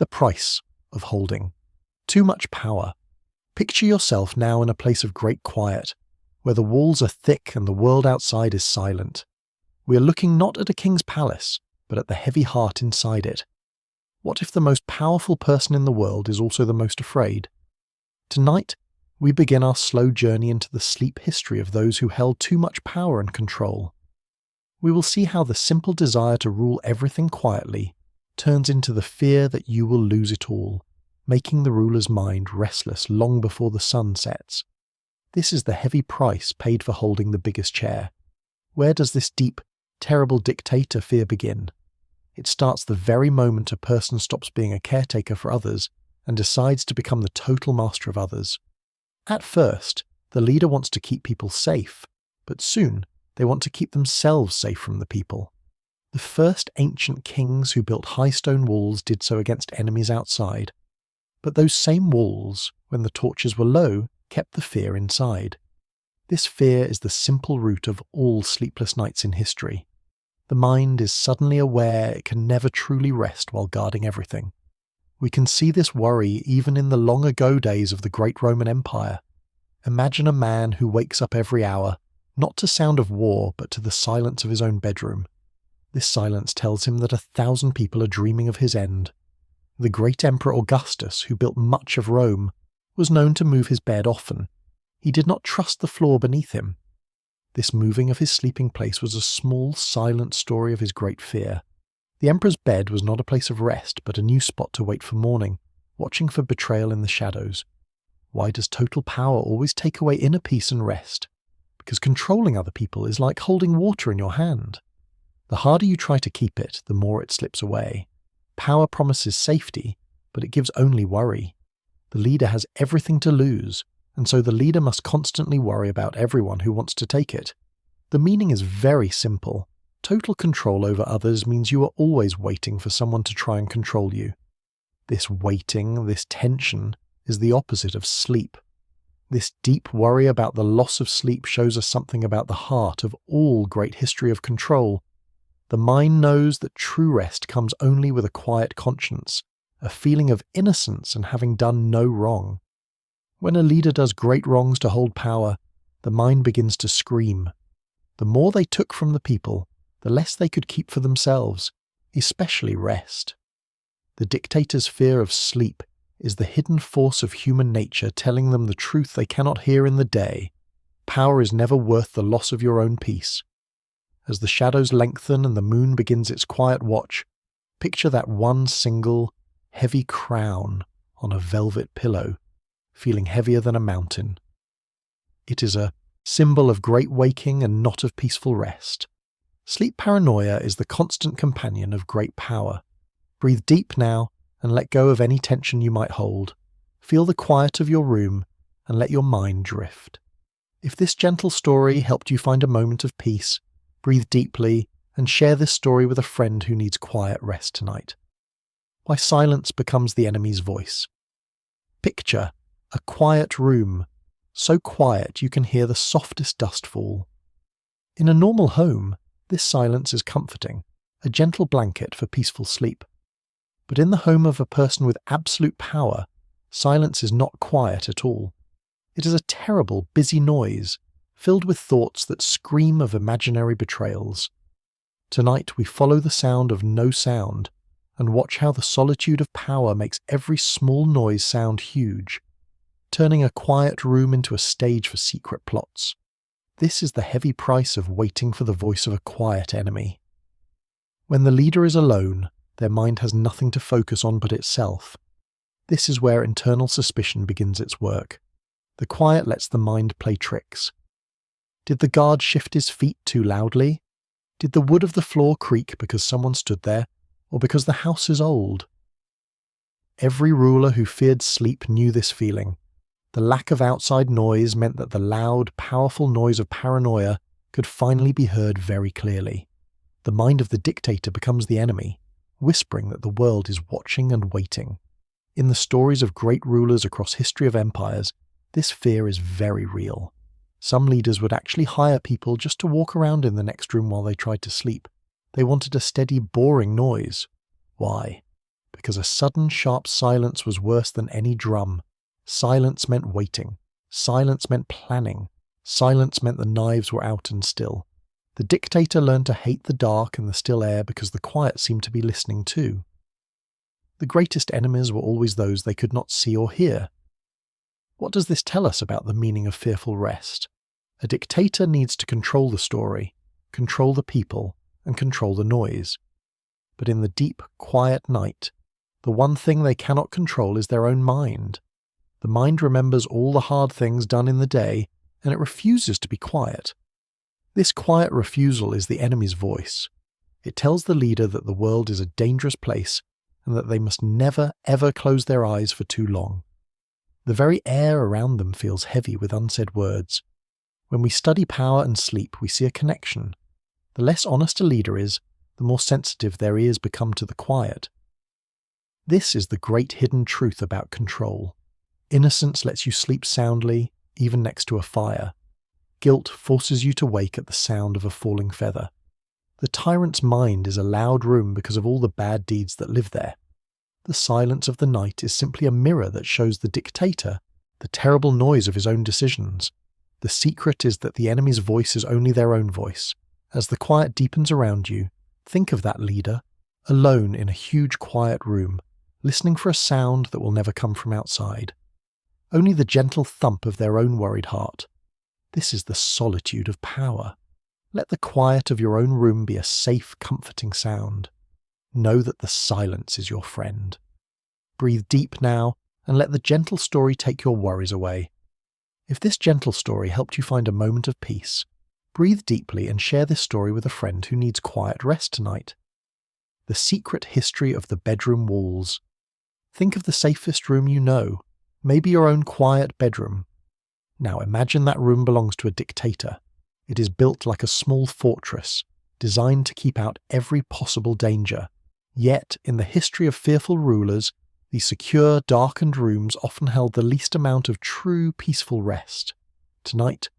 The price of holding too much power. Picture yourself now in a place of great quiet, where the walls are thick and the world outside is silent. We are looking not at a king's palace, but at the heavy heart inside it. What if the most powerful person in the world is also the most afraid? Tonight, we begin our slow journey into the sleep history of those who held too much power and control. We will see how the simple desire to rule everything quietly turns into the fear that you will lose it all, making the ruler's mind restless long before the sun sets. This is the heavy price paid for holding the biggest chair. Where does this deep, terrible dictator fear begin? It starts the very moment a person stops being a caretaker for others and decides to become the total master of others. At first, the leader wants to keep people safe, but soon they want to keep themselves safe from the people. The first ancient kings who built high stone walls did so against enemies outside. But those same walls, when the torches were low, kept the fear inside. This fear is the simple root of all sleepless nights in history. The mind is suddenly aware it can never truly rest while guarding everything. We can see this worry even in the long ago days of the great Roman Empire. Imagine a man who wakes up every hour, not to sound of war, but to the silence of his own bedroom. This silence tells him that 1,000 people are dreaming of his end. The great Emperor Augustus, who built much of Rome, was known to move his bed often. He did not trust the floor beneath him. This moving of his sleeping place was a small, silent story of his great fear. The emperor's bed was not a place of rest, but a new spot to wait for morning, watching for betrayal in the shadows. Why does total power always take away inner peace and rest? Because controlling other people is like holding water in your hand. The harder you try to keep it, the more it slips away. Power promises safety, but it gives only worry. The leader has everything to lose, and so the leader must constantly worry about everyone who wants to take it. The meaning is very simple. Total control over others means you are always waiting for someone to try and control you. This waiting, this tension, is the opposite of sleep. This deep worry about the loss of sleep shows us something about the heart of all great history of control. The mind knows that true rest comes only with a quiet conscience, a feeling of innocence and having done no wrong. When a leader does great wrongs to hold power, the mind begins to scream. The more they took from the people, the less they could keep for themselves, especially rest. The dictator's fear of sleep is the hidden force of human nature telling them the truth they cannot hear in the day. Power is never worth the loss of your own peace. As the shadows lengthen and the moon begins its quiet watch, picture that one single, heavy crown on a velvet pillow, feeling heavier than a mountain. It is a symbol of great waking and not of peaceful rest. Sleep paranoia is the constant companion of great power. Breathe deep now and let go of any tension you might hold. Feel the quiet of your room and let your mind drift. If this gentle story helped you find a moment of peace, breathe deeply and share this story with a friend who needs quiet rest tonight. Why silence becomes the enemy's voice. Picture a quiet room, so quiet you can hear the softest dust fall. In a normal home, this silence is comforting, a gentle blanket for peaceful sleep. But in the home of a person with absolute power, silence is not quiet at all. It is a terrible, busy noise, filled with thoughts that scream of imaginary betrayals. Tonight we follow the sound of no sound, and watch how the solitude of power makes every small noise sound huge, turning a quiet room into a stage for secret plots. This is the heavy price of waiting for the voice of a quiet enemy. When the leader is alone, their mind has nothing to focus on but itself. This is where internal suspicion begins its work. The quiet lets the mind play tricks. Did the guard shift his feet too loudly? Did the wood of the floor creak because someone stood there, or because the house is old? Every ruler who feared sleep knew this feeling. The lack of outside noise meant that the loud, powerful noise of paranoia could finally be heard very clearly. The mind of the dictator becomes the enemy, whispering that the world is watching and waiting. In the stories of great rulers across history of empires, this fear is very real. Some leaders would actually hire people just to walk around in the next room while they tried to sleep. They wanted a steady, boring noise. Why? because a sudden sharp silence was worse than any drum. Silence meant waiting. Silence meant planning. Silence meant the knives were out and still. The dictator learned to hate the dark and the still air because the quiet seemed to be listening too. The greatest enemies were always those they could not see or hear. What does this tell us about the meaning of fearful rest? A dictator needs to control the story, control the people, and control the noise. But in the deep, quiet night, the one thing they cannot control is their own mind. The mind remembers all the hard things done in the day, and it refuses to be quiet. This quiet refusal is the enemy's voice. It tells the leader that the world is a dangerous place and that they must never, ever close their eyes for too long. The very air around them feels heavy with unsaid words. When we study power and sleep, we see a connection. The less honest a leader is, the more sensitive their ears become to the quiet. This is the great hidden truth about control. Innocence lets you sleep soundly, even next to a fire. Guilt forces you to wake at the sound of a falling feather. The tyrant's mind is a loud room because of all the bad deeds that live there. The silence of the night is simply a mirror that shows the dictator the terrible noise of his own decisions. The secret is that the enemy's voice is only their own voice. As the quiet deepens around you, think of that leader, alone in a huge quiet room, listening for a sound that will never come from outside. Only the gentle thump of their own worried heart. This is the solitude of power. Let the quiet of your own room be a safe, comforting sound. Know that the silence is your friend. Breathe deep now, and let the gentle story take your worries away. If this gentle story helped you find a moment of peace, breathe deeply and share this story with a friend who needs quiet rest tonight. The secret history of the bedroom walls. Think of the safest room you know, maybe your own quiet bedroom. Now imagine that room belongs to a dictator. It is built like a small fortress, designed to keep out every possible danger. Yet, in the history of fearful rulers, these secure, darkened rooms often held the least amount of true, peaceful rest. Tonight,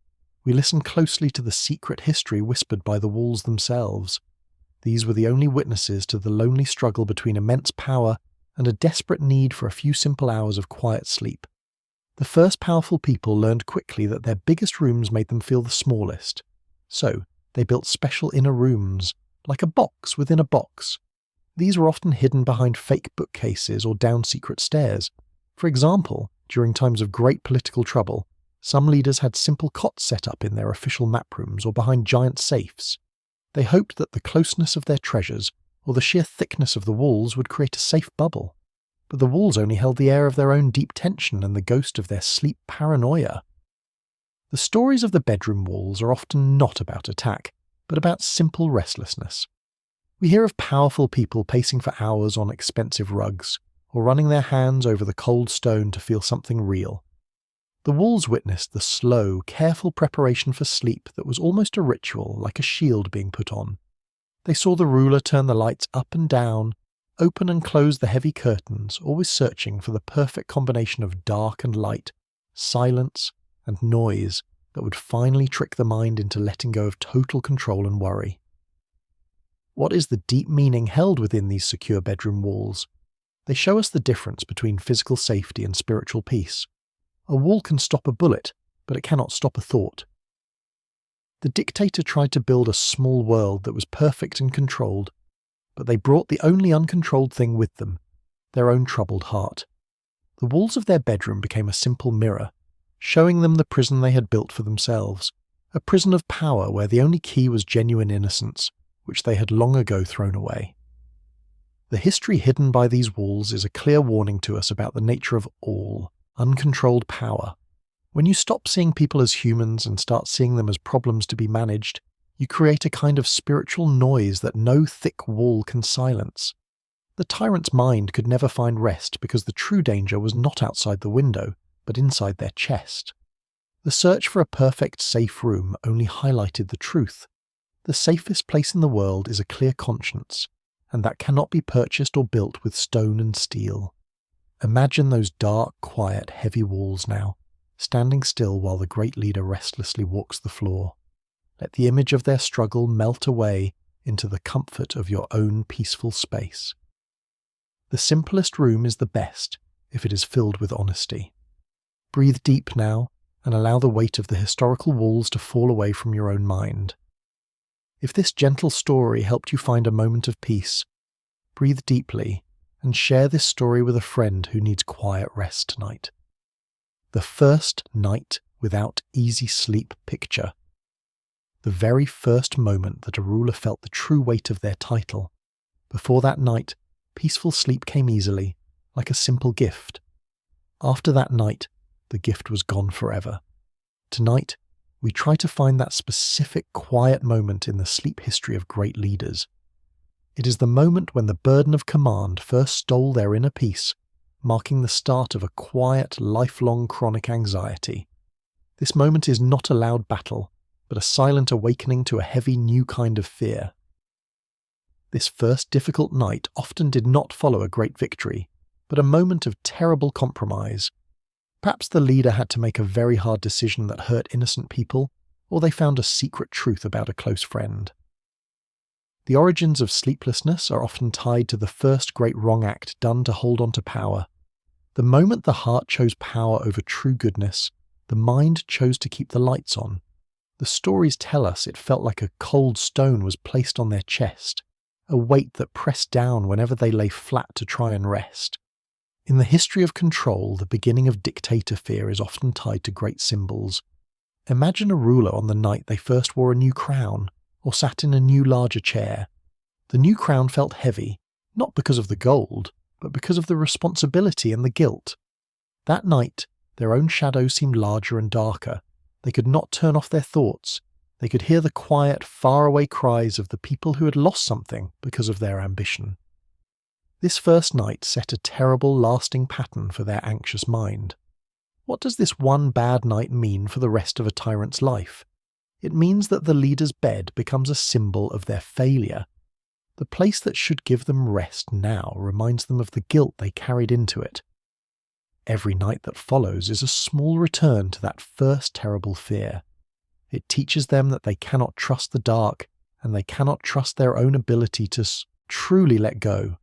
we listen closely to the secret history whispered by the walls themselves. These were the only witnesses to the lonely struggle between immense power and a desperate need for a few simple hours of quiet sleep. The first powerful people learned quickly that their biggest rooms made them feel the smallest. So, they built special inner rooms, like a box within a box. These were often hidden behind fake bookcases or down secret stairs. For example, during times of great political trouble, some leaders had simple cots set up in their official map rooms or behind giant safes. They hoped that the closeness of their treasures or the sheer thickness of the walls would create a safe bubble. But the walls only held the air of their own deep tension and the ghost of their sleep paranoia. The stories of the bedroom walls are often not about attack, but about simple restlessness. We hear of powerful people pacing for hours on expensive rugs, or running their hands over the cold stone to feel something real. The walls witnessed the slow, careful preparation for sleep that was almost a ritual, like a shield being put on. They saw the ruler turn the lights up and down, open and close the heavy curtains, always searching for the perfect combination of dark and light, silence and noise that would finally trick the mind into letting go of total control and worry. What is the deep meaning held within these secure bedroom walls? They show us the difference between physical safety and spiritual peace. A wall can stop a bullet, but it cannot stop a thought. The dictator tried to build a small world that was perfect and controlled, but they brought the only uncontrolled thing with them, their own troubled heart. The walls of their bedroom became a simple mirror, showing them the prison they had built for themselves, a prison of power where the only key was genuine innocence, which they had long ago thrown away. The history hidden by these walls is a clear warning to us about the nature of all uncontrolled power. When you stop seeing people as humans and start seeing them as problems to be managed, you create a kind of spiritual noise that no thick wall can silence. The tyrant's mind could never find rest because the true danger was not outside the window, but inside their chest. The search for a perfect, safe room only highlighted the truth. The safest place in the world is a clear conscience, and that cannot be purchased or built with stone and steel. Imagine those dark, quiet, heavy walls now, standing still while the great leader restlessly walks the floor. Let the image of their struggle melt away into the comfort of your own peaceful space. The simplest room is the best if it is filled with honesty. Breathe deep now and allow the weight of the historical walls to fall away from your own mind. If this gentle story helped you find a moment of peace, breathe deeply and share this story with a friend who needs quiet rest tonight. The first night without easy sleep picture. The very first moment that a ruler felt the true weight of their title. Before that night, peaceful sleep came easily, like a simple gift. After that night, the gift was gone forever. Tonight, we try to find that specific quiet moment in the sleep history of great leaders. It is the moment when the burden of command first stole their inner peace, marking the start of a quiet, lifelong chronic anxiety. This moment is not a loud battle, but a silent awakening to a heavy new kind of fear. This first difficult night often did not follow a great victory, but a moment of terrible compromise. Perhaps the leader had to make a very hard decision that hurt innocent people, or they found a secret truth about a close friend. The origins of sleeplessness are often tied to the first great wrong act done to hold on to power. The moment the heart chose power over true goodness, the mind chose to keep the lights on. The stories tell us it felt like a cold stone was placed on their chest, a weight that pressed down whenever they lay flat to try and rest. In the history of control, the beginning of dictator fear is often tied to great symbols. Imagine a ruler on the night they first wore a new crown, or sat in a new larger chair. The new crown felt heavy, not because of the gold, but because of the responsibility and the guilt. That night, their own shadow seemed larger and darker. They could not turn off their thoughts. They could hear the quiet, faraway cries of the people who had lost something because of their ambition. This first night set a terrible, lasting pattern for their anxious mind. What does this one bad night mean for the rest of a tyrant's life? It means that the leader's bed becomes a symbol of their failure. The place that should give them rest now reminds them of the guilt they carried into it. Every night that follows is a small return to that first terrible fear. It teaches them that they cannot trust the dark, and they cannot trust their own ability to truly let go.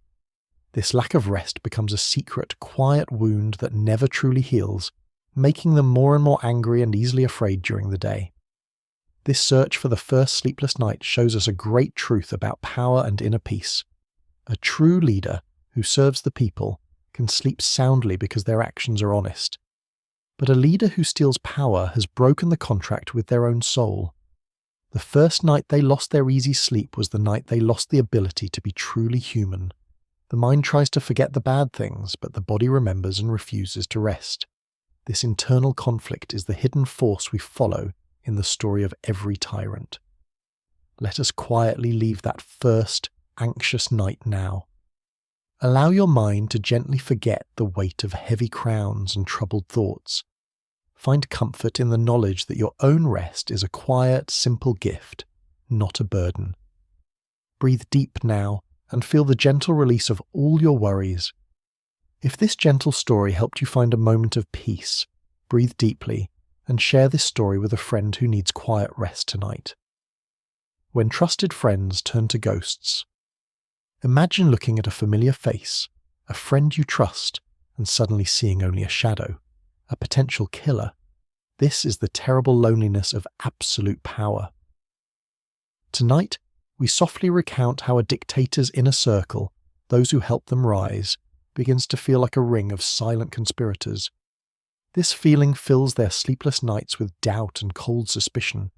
This lack of rest becomes a secret, quiet wound that never truly heals, making them more and more angry and easily afraid during the day. This search for the first sleepless night shows us a great truth about power and inner peace. A true leader who serves the people can sleep soundly because their actions are honest. But a leader who steals power has broken the contract with their own soul. The first night they lost their easy sleep was the night they lost the ability to be truly human. The mind tries to forget the bad things, but the body remembers and refuses to rest. This internal conflict is the hidden force we follow in the story of every tyrant. Let us quietly leave that first anxious night now. Allow your mind to gently forget the weight of heavy crowns and troubled thoughts. Find comfort in the knowledge that your own rest is a quiet, simple gift, not a burden. Breathe deep now and feel the gentle release of all your worries. If this gentle story helped you find a moment of peace, breathe deeply and share this story with a friend who needs quiet rest tonight. When trusted friends turn to ghosts, imagine looking at a familiar face, a friend you trust, and suddenly seeing only a shadow, a potential killer. This is the terrible loneliness of absolute power. Tonight, we softly recount how a dictator's inner circle, those who help them rise, begins to feel like a ring of silent conspirators. This feeling fills their sleepless nights with doubt and cold suspicion.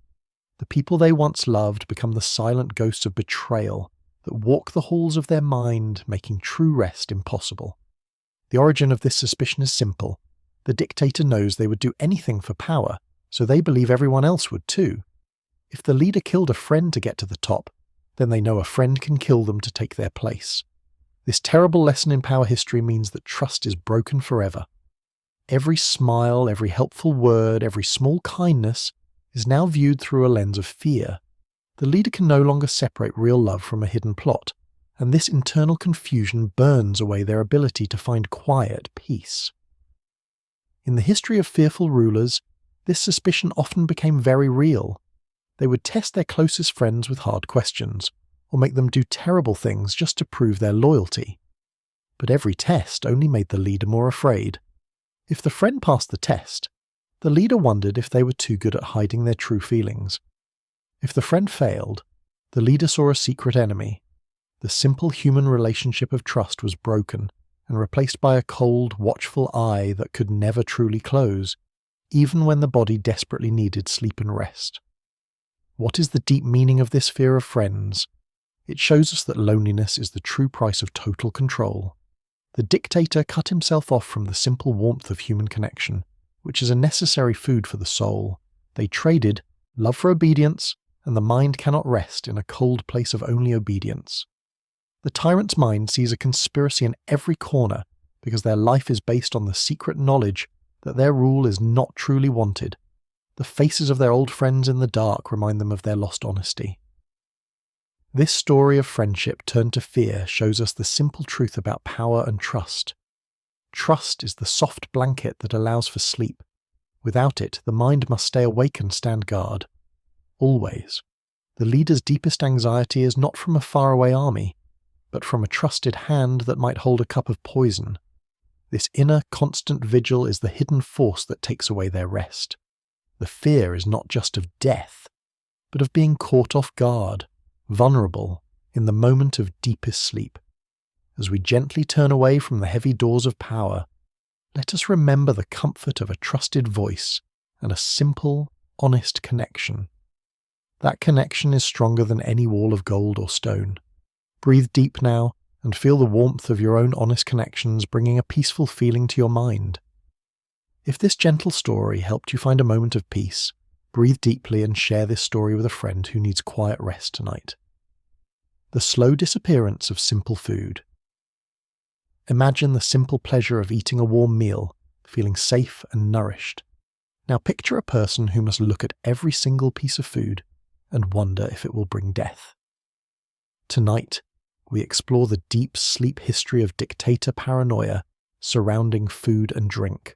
The people they once loved become the silent ghosts of betrayal that walk the halls of their mind, making true rest impossible. The origin of this suspicion is simple. The dictator knows they would do anything for power, so they believe everyone else would too. If the leader killed a friend to get to the top, then they know a friend can kill them to take their place. This terrible lesson in power history means that trust is broken forever. Every smile, every helpful word, every small kindness is now viewed through a lens of fear. The leader can no longer separate real love from a hidden plot, and this internal confusion burns away their ability to find quiet peace. In the history of fearful rulers, this suspicion often became very real. They would test their closest friends with hard questions, or make them do terrible things just to prove their loyalty. but every test only made the leader more afraid. If the friend passed the test, the leader wondered if they were too good at hiding their true feelings. If the friend failed, the leader saw a secret enemy. The simple human relationship of trust was broken and replaced by a cold, watchful eye that could never truly close, even when the body desperately needed sleep and rest. What is the deep meaning of this fear of friends? It shows us that loneliness is the true price of total control. The dictator cut himself off from the simple warmth of human connection, which is a necessary food for the soul. They traded love for obedience, and the mind cannot rest in a cold place of only obedience. The tyrant's mind sees a conspiracy in every corner because their life is based on the secret knowledge that their rule is not truly wanted. The faces of their old friends in the dark remind them of their lost honesty. This story of friendship turned to fear shows us the simple truth about power and trust. Trust is the soft blanket that allows for sleep. Without it, the mind must stay awake and stand guard. Always. The leader's deepest anxiety is not from a faraway army, but from a trusted hand that might hold a cup of poison. This inner, constant vigil is the hidden force that takes away their rest. The fear is not just of death, but of being caught off guard, vulnerable, in the moment of deepest sleep. As we gently turn away from the heavy doors of power, let us remember the comfort of a trusted voice and a simple, honest connection. That connection is stronger than any wall of gold or stone. Breathe deep now and feel the warmth of your own honest connections bringing a peaceful feeling to your mind. If this gentle story helped you find a moment of peace, breathe deeply and share this story with a friend who needs quiet rest tonight. The slow disappearance of simple food. Imagine the simple pleasure of eating a warm meal, feeling safe and nourished. Now picture a person who must look at every single piece of food and wonder if it will bring death. Tonight, we explore the deep sleep history of dictator paranoia surrounding food and drink.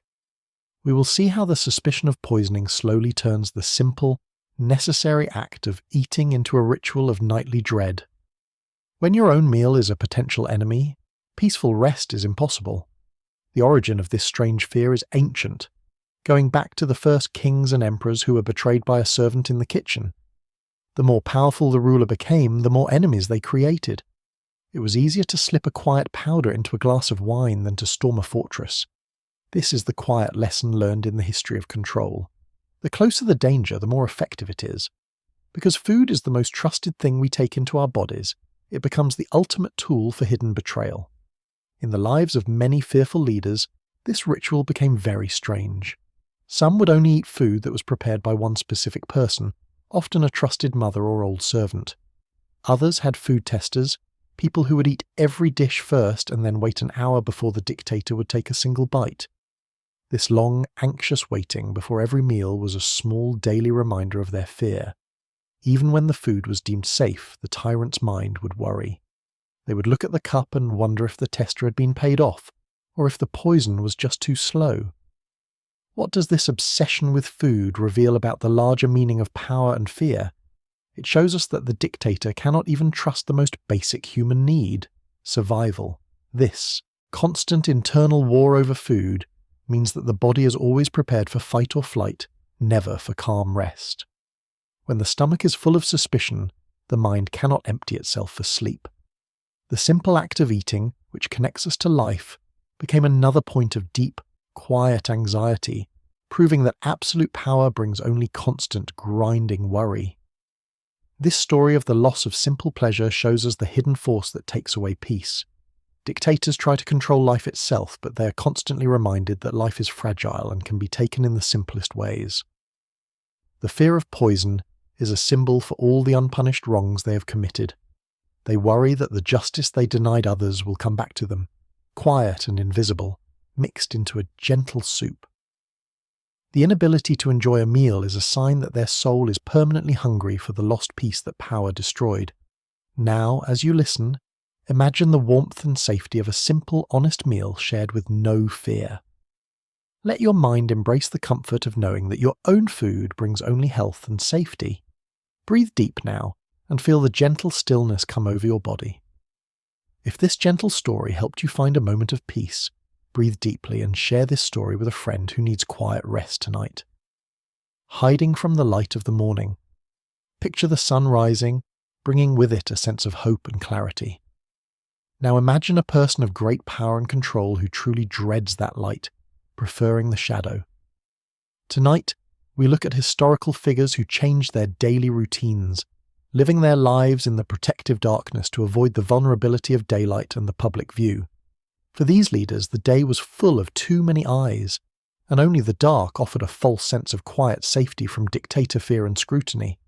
We will see how the suspicion of poisoning slowly turns the simple, necessary act of eating into a ritual of nightly dread. When your own meal is a potential enemy, peaceful rest is impossible. The origin of this strange fear is ancient, going back to the first kings and emperors who were betrayed by a servant in the kitchen. The more powerful the ruler became, the more enemies they created. It was easier to slip a quiet powder into a glass of wine than to storm a fortress. This is the quiet lesson learned in the history of control. The closer the danger, the more effective it is. Because food is the most trusted thing we take into our bodies, it becomes the ultimate tool for hidden betrayal. In the lives of many fearful leaders, this ritual became very strange. Some would only eat food that was prepared by one specific person, often a trusted mother or old servant. Others had food testers, people who would eat every dish first and then wait an hour before the dictator would take a single bite. This long, anxious waiting before every meal was a small daily reminder of their fear. Even when the food was deemed safe, the tyrant's mind would worry. They would look at the cup and wonder if the tester had been paid off, or if the poison was just too slow. What does this obsession with food reveal about the larger meaning of power and fear? It shows us that the dictator cannot even trust the most basic human need, survival. This constant internal war over food means that the body is always prepared for fight or flight, never for calm rest. When the stomach is full of suspicion, the mind cannot empty itself for sleep. The simple act of eating, which connects us to life, became another point of deep, quiet anxiety, proving that absolute power brings only constant, grinding worry. This story of the loss of simple pleasure shows us the hidden force that takes away peace. Dictators try to control life itself, but they are constantly reminded that life is fragile and can be taken in the simplest ways. The fear of poison is a symbol for all the unpunished wrongs they have committed. They worry that the justice they denied others will come back to them, quiet and invisible, mixed into a gentle soup. The inability to enjoy a meal is a sign that their soul is permanently hungry for the lost peace that power destroyed. Now, as you listen, imagine the warmth and safety of a simple, honest meal shared with no fear. Let your mind embrace the comfort of knowing that your own food brings only health and safety. Breathe deep now and feel the gentle stillness come over your body. If this gentle story helped you find a moment of peace, breathe deeply and share this story with a friend who needs quiet rest tonight. Hiding from the light of the morning. Picture the sun rising, bringing with it a sense of hope and clarity. Now imagine a person of great power and control who truly dreads that light, preferring the shadow. Tonight, we look at historical figures who changed their daily routines, living their lives in the protective darkness to avoid the vulnerability of daylight and the public view. For these leaders, the day was full of too many eyes, and only the dark offered a false sense of quiet safety from dictator fear and scrutiny.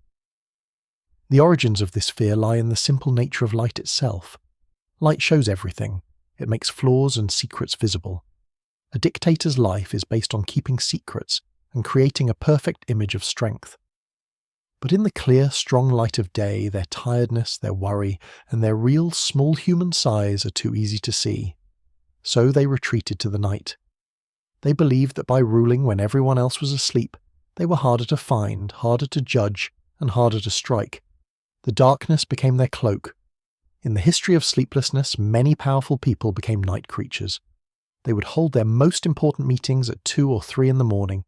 The origins of this fear lie in the simple nature of light itself. Light shows everything. It makes flaws and secrets visible. A dictator's life is based on keeping secrets and creating a perfect image of strength. But in the clear, strong light of day, their tiredness, their worry, and their real small human size are too easy to see. So they retreated to the night. They believed that by ruling when everyone else was asleep, they were harder to find, harder to judge, and harder to strike. The darkness became their cloak. In the history of sleeplessness, many powerful people became night creatures. They would hold their most important meetings at 2 or 3 in the morning.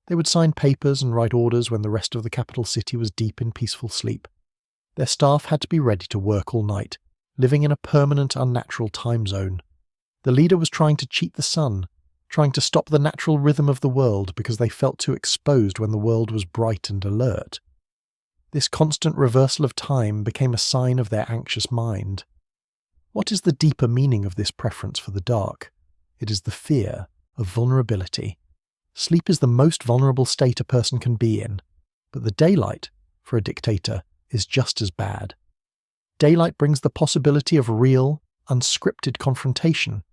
They would sign papers and write orders when the rest of the capital city was deep in peaceful sleep. Their staff had to be ready to work all night, living in a permanent, unnatural time zone. The leader was trying to cheat the sun, trying to stop the natural rhythm of the world because they felt too exposed when the world was bright and alert. This constant reversal of time became a sign of their anxious mind. What is the deeper meaning of this preference for the dark? It is the fear of vulnerability. Sleep is the most vulnerable state a person can be in, but the daylight, for a dictator, is just as bad. Daylight brings the possibility of real, unscripted confrontation.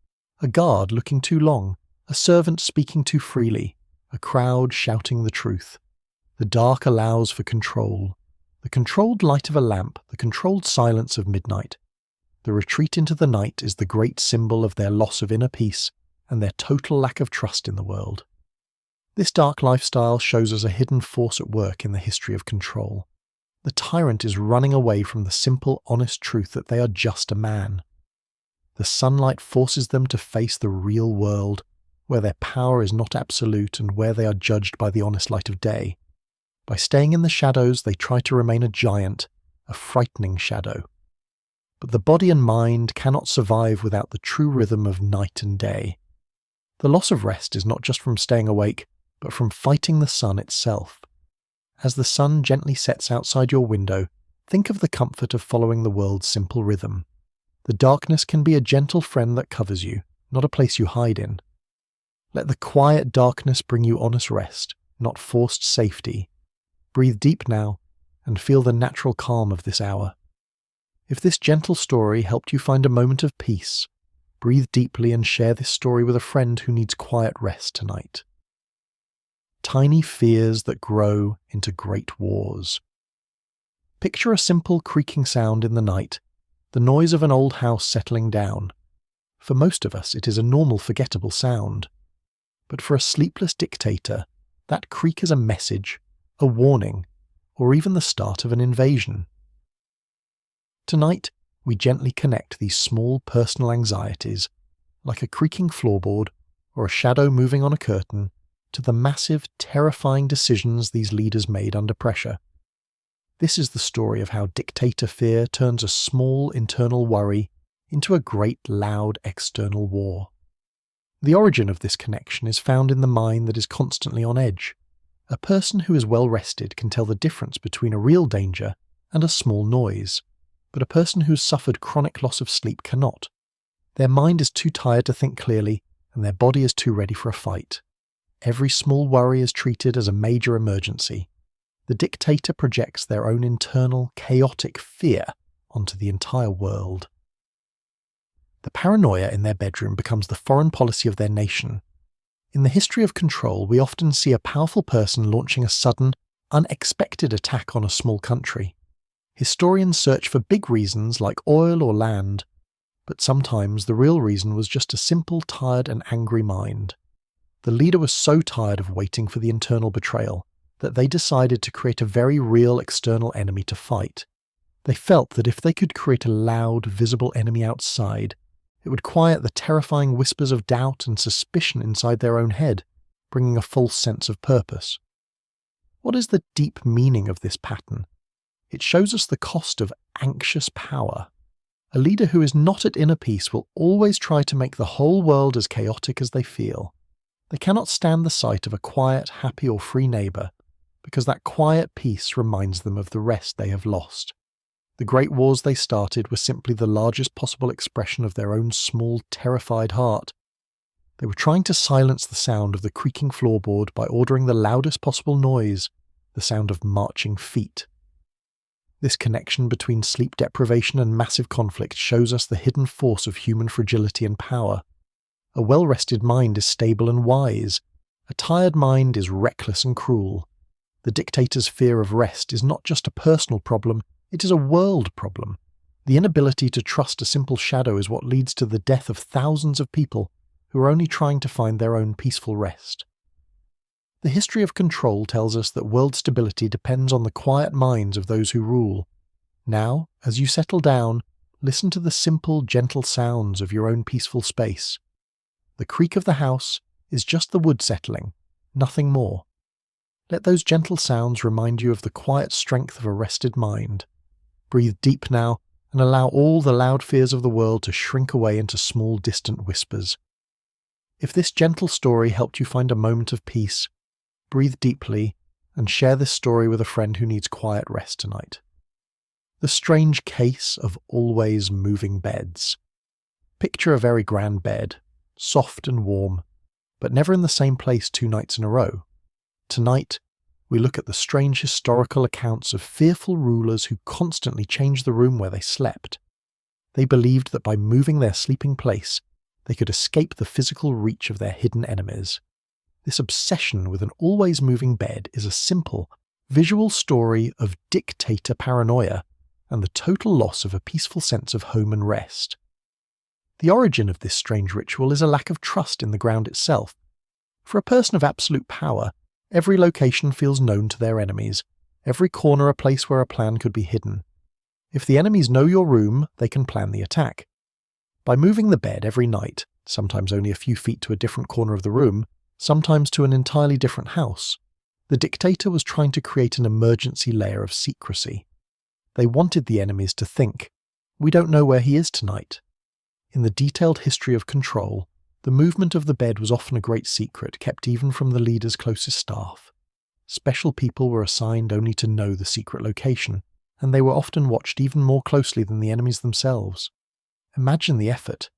A guard looking too long, a servant speaking too freely, a crowd shouting the truth. The dark allows for control. The controlled light of a lamp, the controlled silence of midnight. The retreat into the night is the great symbol of their loss of inner peace and their total lack of trust in the world. This dark lifestyle shows us a hidden force at work in the history of control. The tyrant is running away from the simple, honest truth that they are just a man. The sunlight forces them to face the real world, where their power is not absolute and where they are judged by the honest light of day. By staying in the shadows, they try to remain a giant, a frightening shadow. But the body and mind cannot survive without the true rhythm of night and day. The loss of rest is not just from staying awake, but from fighting the sun itself. As the sun gently sets outside your window, think of the comfort of following the world's simple rhythm. The darkness can be a gentle friend that covers you, not a place you hide in. Let the quiet darkness bring you honest rest, not forced safety. Breathe deep now, and feel the natural calm of this hour. If this gentle story helped you find a moment of peace, breathe deeply and share this story with a friend who needs quiet rest tonight. Tiny fears that grow into great wars. Picture a simple creaking sound in the night, the noise of an old house settling down. For most of us, it is a normal, forgettable sound. But for a sleepless dictator, that creak is a message, a warning, or even the start of an invasion. Tonight, we gently connect these small personal anxieties, like a creaking floorboard or a shadow moving on a curtain, to the massive, terrifying decisions these leaders made under pressure. This is the story of how dictator fear turns a small internal worry into a great, loud external war. The origin of this connection is found in the mind that is constantly on edge. A person who is well rested can tell the difference between a real danger and a small noise, but a person who has suffered chronic loss of sleep cannot. Their mind is too tired to think clearly, and their body is too ready for a fight. Every small worry is treated as a major emergency. The dictator projects their own internal, chaotic fear onto the entire world. The paranoia in their bedroom becomes the foreign policy of their nation. In the history of control, we often see a powerful person launching a sudden, unexpected attack on a small country. Historians search for big reasons like oil or land, but sometimes the real reason was just a simple, tired and angry mind. The leader was so tired of waiting for the internal betrayal that they decided to create a very real external enemy to fight. They felt that if they could create a loud, visible enemy outside, it would quiet the terrifying whispers of doubt and suspicion inside their own head, bringing a false sense of purpose. What is the deep meaning of this pattern? It shows us the cost of anxious power. A leader who is not at inner peace will always try to make the whole world as chaotic as they feel. They cannot stand the sight of a quiet, happy or free neighbour, because that quiet peace reminds them of the rest they have lost. The great wars they started were simply the largest possible expression of their own small, terrified heart. They were trying to silence the sound of the creaking floorboard by ordering the loudest possible noise, the sound of marching feet. This connection between sleep deprivation and massive conflict shows us the hidden force of human fragility and power. A well-rested mind is stable and wise. A tired mind is reckless and cruel. The dictator's fear of rest is not just a personal problem, it is a world problem. The inability to trust a simple shadow is what leads to the death of thousands of people who are only trying to find their own peaceful rest. The history of control tells us that world stability depends on the quiet minds of those who rule. Now, as you settle down, listen to the simple, gentle sounds of your own peaceful space. The creak of the house is just the wood settling, nothing more. Let those gentle sounds remind you of the quiet strength of a rested mind. Breathe deep now and allow all the loud fears of the world to shrink away into small, distant whispers. If this gentle story helped you find a moment of peace, breathe deeply and share this story with a friend who needs quiet rest tonight. The strange case of always moving beds. Picture a very grand bed, soft and warm, but never in the same place 2 nights in a row. Tonight, we look at the strange historical accounts of fearful rulers who constantly changed the room where they slept. They believed that by moving their sleeping place, they could escape the physical reach of their hidden enemies. This obsession with an always moving bed is a simple, visual story of dictator paranoia and the total loss of a peaceful sense of home and rest. The origin of this strange ritual is a lack of trust in the ground itself. For a person of absolute power, every location feels known to their enemies, every corner a place where a plan could be hidden. If the enemies know your room, they can plan the attack. By moving the bed every night, sometimes only a few feet to a different corner of the room, sometimes to an entirely different house, the dictator was trying to create an emergency layer of secrecy. They wanted the enemies to think, "We don't know where he is tonight." In the detailed history of control, the movement of the bed was often a great secret kept even from the leader's closest staff. Special people were assigned only to know the secret location, and they were often watched even more closely than the enemies themselves. Imagine the effort.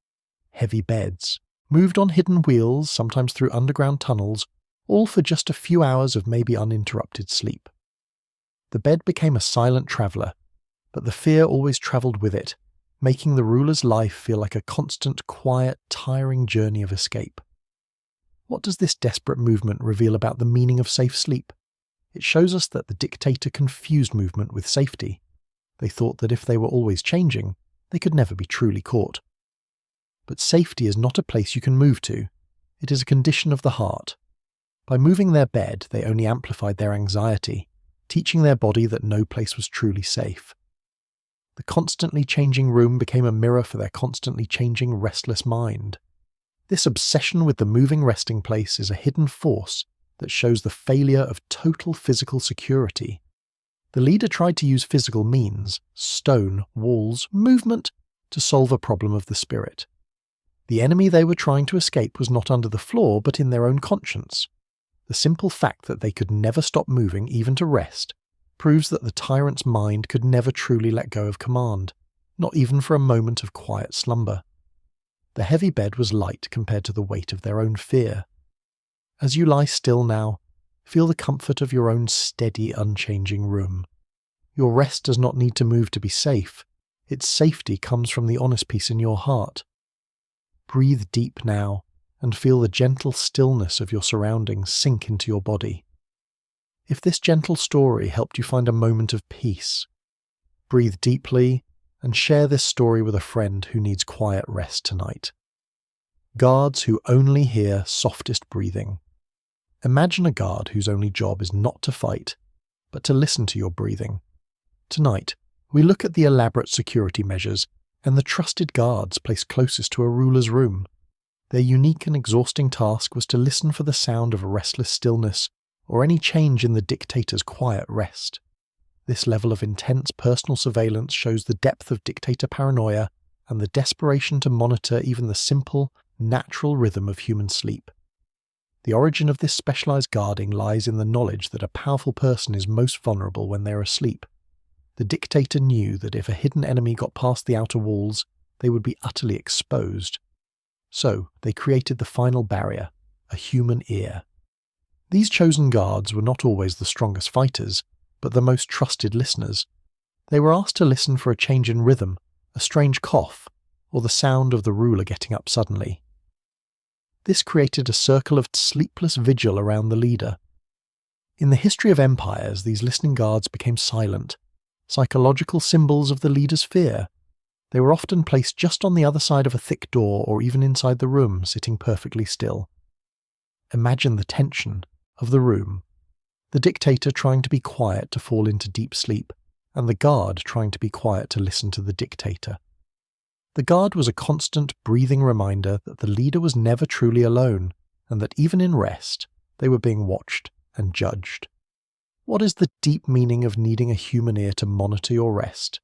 Heavy beds, moved on hidden wheels, sometimes through underground tunnels, all for just a few hours of maybe uninterrupted sleep. The bed became a silent traveller, but the fear always travelled with it, making the ruler's life feel like a constant, quiet, tiring journey of escape. What does this desperate movement reveal about the meaning of safe sleep? It shows us that the dictator confused movement with safety. They thought that if they were always changing, they could never be truly caught. But safety is not a place you can move to. It is a condition of the heart. By moving their bed, they only amplified their anxiety, teaching their body that no place was truly safe. The constantly changing room became a mirror for their constantly changing, restless mind. This obsession with the moving resting place is a hidden force that shows the failure of total physical security. The leader tried to use physical means, stone, walls, movement, to solve a problem of the spirit. The enemy they were trying to escape was not under the floor, but in their own conscience. The simple fact that they could never stop moving, even to rest, proves that the tyrant's mind could never truly let go of command, not even for a moment of quiet slumber. The heavy bed was light compared to the weight of their own fear. As you lie still now, feel the comfort of your own steady, unchanging room. Your rest does not need to move to be safe. Its safety comes from the honest peace in your heart. Breathe deep now and feel the gentle stillness of your surroundings sink into your body. If this gentle story helped you find a moment of peace, breathe deeply and share this story with a friend who needs quiet rest tonight. Guards who only hear softest breathing. Imagine a guard whose only job is not to fight, but to listen to your breathing. Tonight, We look at the elaborate security measures and the trusted guards placed closest to a ruler's room. Their unique and exhausting task was to listen for the sound of a restless stillness or any change in the dictator's quiet rest. This level of intense personal surveillance shows the depth of dictator paranoia and the desperation to monitor even the simple, natural rhythm of human sleep. The origin of this specialized guarding lies in the knowledge that a powerful person is most vulnerable when they are asleep. The dictator knew that if a hidden enemy got past the outer walls, they would be utterly exposed. So they created the final barrier, a human ear. These chosen guards were not always the strongest fighters, but the most trusted listeners. They were asked to listen for a change in rhythm, a strange cough, or the sound of the ruler getting up suddenly. This created a circle of sleepless vigil around the leader. In the history of empires, these listening guards became silent, psychological symbols of the leader's fear. They were often placed just on the other side of a thick door or even inside the room, sitting perfectly still. Imagine the tension of the room. The dictator trying to be quiet to fall into deep sleep, and the guard trying to be quiet to listen to the dictator. The guard was a constant, breathing reminder that the leader was never truly alone, and that even in rest, they were being watched and judged. What is the deep meaning of needing a human ear to monitor your rest?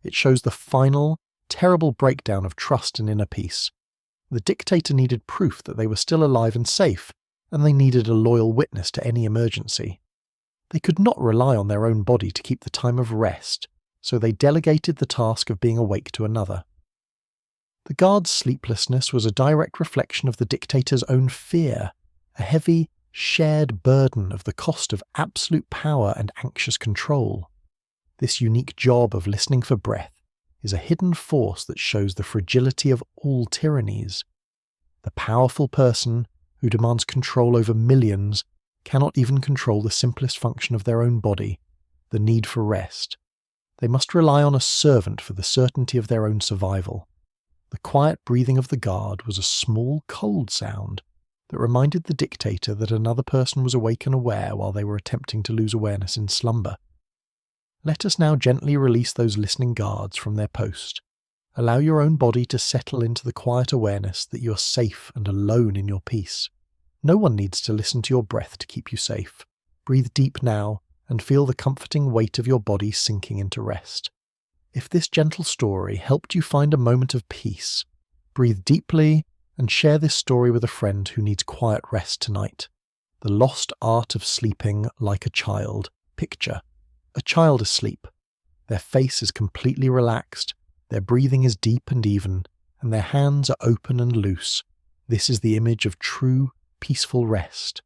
It shows the final, terrible breakdown of trust and inner peace. The dictator needed proof that they were still alive and safe, and they needed a loyal witness to any emergency. They could not rely on their own body to keep the time of rest, so they delegated the task of being awake to another. The guard's sleeplessness was a direct reflection of the dictator's own fear, a heavy, shared burden of the cost of absolute power and anxious control. This unique job of listening for breath is a hidden force that shows the fragility of all tyrannies. The powerful person who demands control over millions cannot even control the simplest function of their own body, the need for rest. They must rely on a servant for the certainty of their own survival. The quiet breathing of the guard was a small, cold sound that reminded the dictator that another person was awake and aware while they were attempting to lose awareness in slumber. Let us now gently release those listening guards from their post. Allow your own body to settle into the quiet awareness that you are safe and alone in your peace. No one needs to listen to your breath to keep you safe. Breathe deep now and feel the comforting weight of your body sinking into rest. If this gentle story helped you find a moment of peace, breathe deeply and share this story with a friend who needs quiet rest tonight. The lost art of sleeping like a child. Picture a child asleep. Their face is completely relaxed, their breathing is deep and even, and their hands are open and loose. This is the image of true, peaceful rest.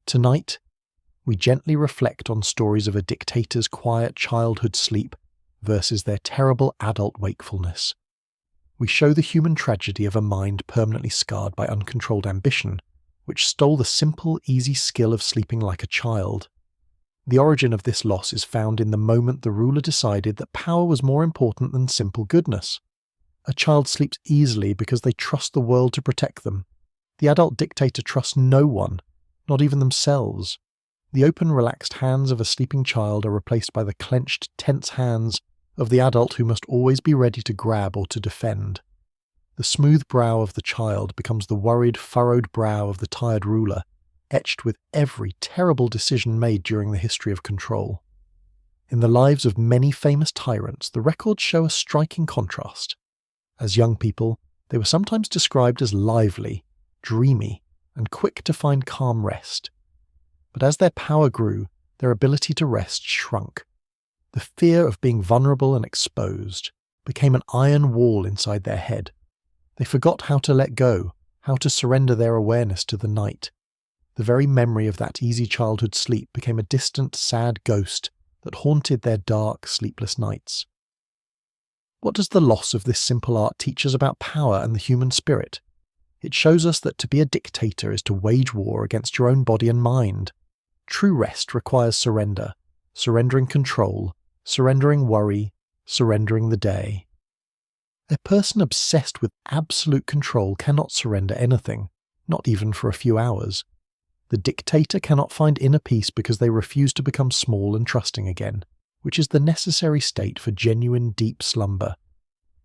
Tonight, we gently reflect on stories of a dictator's quiet childhood sleep versus their terrible adult wakefulness. We show the human tragedy of a mind permanently scarred by uncontrolled ambition, which stole the simple, easy skill of sleeping like a child. The origin of this loss is found in the moment the ruler decided that power was more important than simple goodness. A child sleeps easily because they trust the world to protect them. The adult dictator trusts no one, not even themselves. The open, relaxed hands of a sleeping child are replaced by the clenched, tense hands of the adult who must always be ready to grab or to defend. The smooth brow of the child becomes the worried, furrowed brow of the tired ruler, etched with every terrible decision made during the history of control. In the lives of many famous tyrants, the records show a striking contrast. As young people, they were sometimes described as lively, dreamy, and quick to find calm rest. But as their power grew, their ability to rest shrunk. The fear of being vulnerable and exposed became an iron wall inside their head. They forgot how to let go, how to surrender their awareness to the night. The very memory of that easy childhood sleep became a distant, sad ghost that haunted their dark, sleepless nights. What does the loss of this simple art teach us about power and the human spirit? It shows us that to be a dictator is to wage war against your own body and mind. True rest requires surrender, surrendering control, surrendering worry, surrendering the day. A person obsessed with absolute control cannot surrender anything, not even for a few hours. The dictator cannot find inner peace because they refuse to become small and trusting again. which is the necessary state for genuine deep slumber.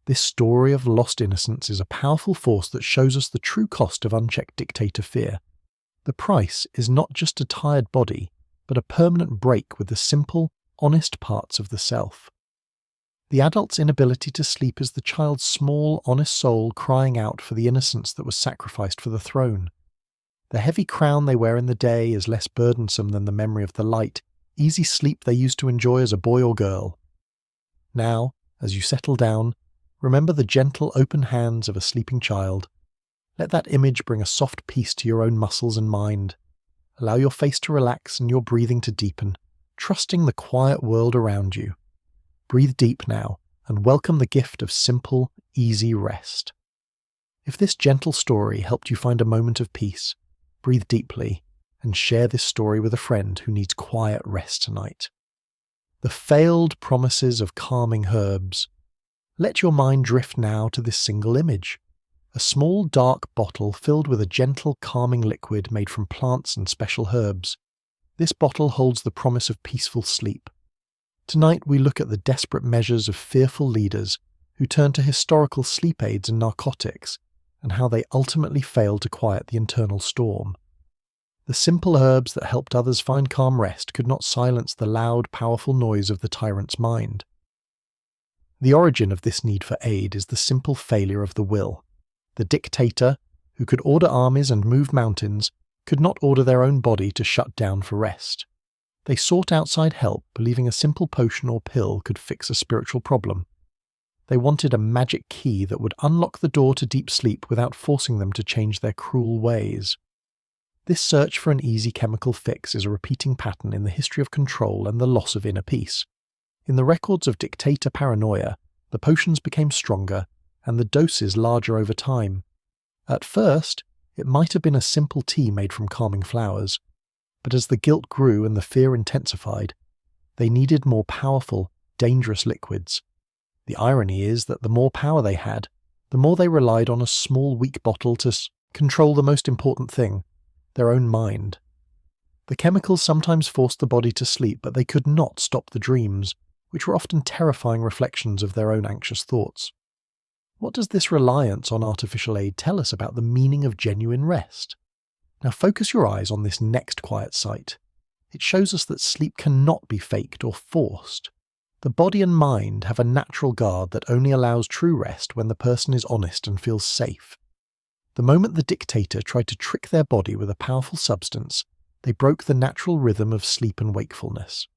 This story of lost innocence is a powerful force that shows us the true cost of unchecked dictator fear. The price is not just a tired body, but a permanent break with the simple, honest parts of the self. The adult's inability to sleep is the child's small, honest soul crying out for the innocence that was sacrificed for the throne. The heavy crown they wear in the day is less burdensome than the memory of the light, easy sleep they used to enjoy as a boy or girl. Now, as you settle down, remember the gentle, open hands of a sleeping child. Let that image bring a soft peace to your own muscles and mind. Allow your face to relax and your breathing to deepen, trusting the quiet world around you. Breathe deep now and welcome the gift of simple, easy rest. If this gentle story helped you find a moment of peace, breathe deeply and share this story with a friend who needs quiet rest tonight. The failed promises of calming herbs. Let your mind drift now to this single image. A small dark bottle filled with a gentle calming liquid made from plants and special herbs. This bottle holds the promise of peaceful sleep. Tonight we look at the desperate measures of fearful leaders who turn to historical sleep aids and narcotics, and how they ultimately failed to quiet the internal storm. The simple herbs that helped others find calm rest could not silence the loud, powerful noise of the tyrant's mind. The origin of this need for aid is the simple failure of the will. The dictator, who could order armies and move mountains, could not order their own body to shut down for rest. They sought outside help, believing a simple potion or pill could fix a spiritual problem. They wanted a magic key that would unlock the door to deep sleep without forcing them to change their cruel ways. This search for an easy chemical fix is a repeating pattern in the history of control and the loss of inner peace. In the records of dictator paranoia, the potions became stronger and the doses larger over time. At first, it might have been a simple tea made from calming flowers, but as the guilt grew and the fear intensified, they needed more powerful, dangerous liquids. The irony is that the more power they had, the more they relied on a small, weak bottle to control the most important thing, their own mind. The chemicals sometimes forced the body to sleep, but they could not stop the dreams, which were often terrifying reflections of their own anxious thoughts. What does this reliance on artificial aid tell us about the meaning of genuine rest? Now focus your eyes on this next quiet sight. It shows us that sleep cannot be faked or forced. The body and mind have a natural guard that only allows true rest when the person is honest and feels safe. The moment the dictator tried to trick their body with a powerful substance, they broke the natural rhythm of sleep and wakefulness.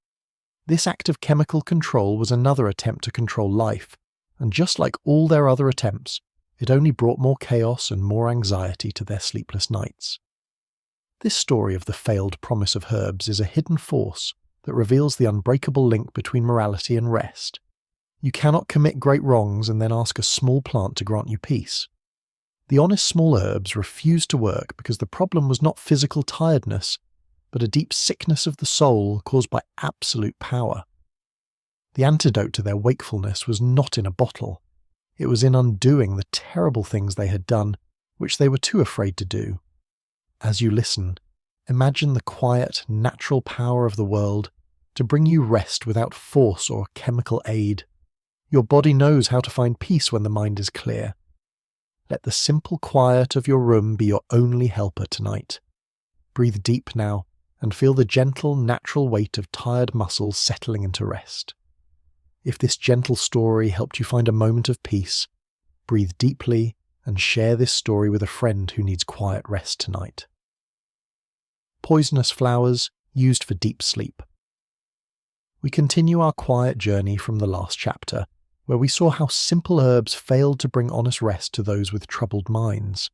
This act of chemical control was another attempt to control life, and just like all their other attempts, it only brought more chaos and more anxiety to their sleepless nights. This story of the failed promise of herbs is a hidden force that reveals the unbreakable link between morality and rest. You cannot commit great wrongs and then ask a small plant to grant you peace. The honest small herbs refused to work because the problem was not physical tiredness, but a deep sickness of the soul caused by absolute power. The antidote to their wakefulness was not in a bottle. It was in undoing the terrible things they had done, which they were too afraid to do. As you listen, imagine the quiet, natural power of the world to bring you rest without force or chemical aid. Your body knows how to find peace when the mind is clear. Let the simple quiet of your room be your only helper tonight. Breathe deep now and feel the gentle, natural weight of tired muscles settling into rest. If this gentle story helped you find a moment of peace, breathe deeply and share this story with a friend who needs quiet rest tonight. Poisonous flowers used for deep sleep. We continue our quiet journey from the last chapter, where we saw how simple herbs failed to bring honest rest to those with troubled minds.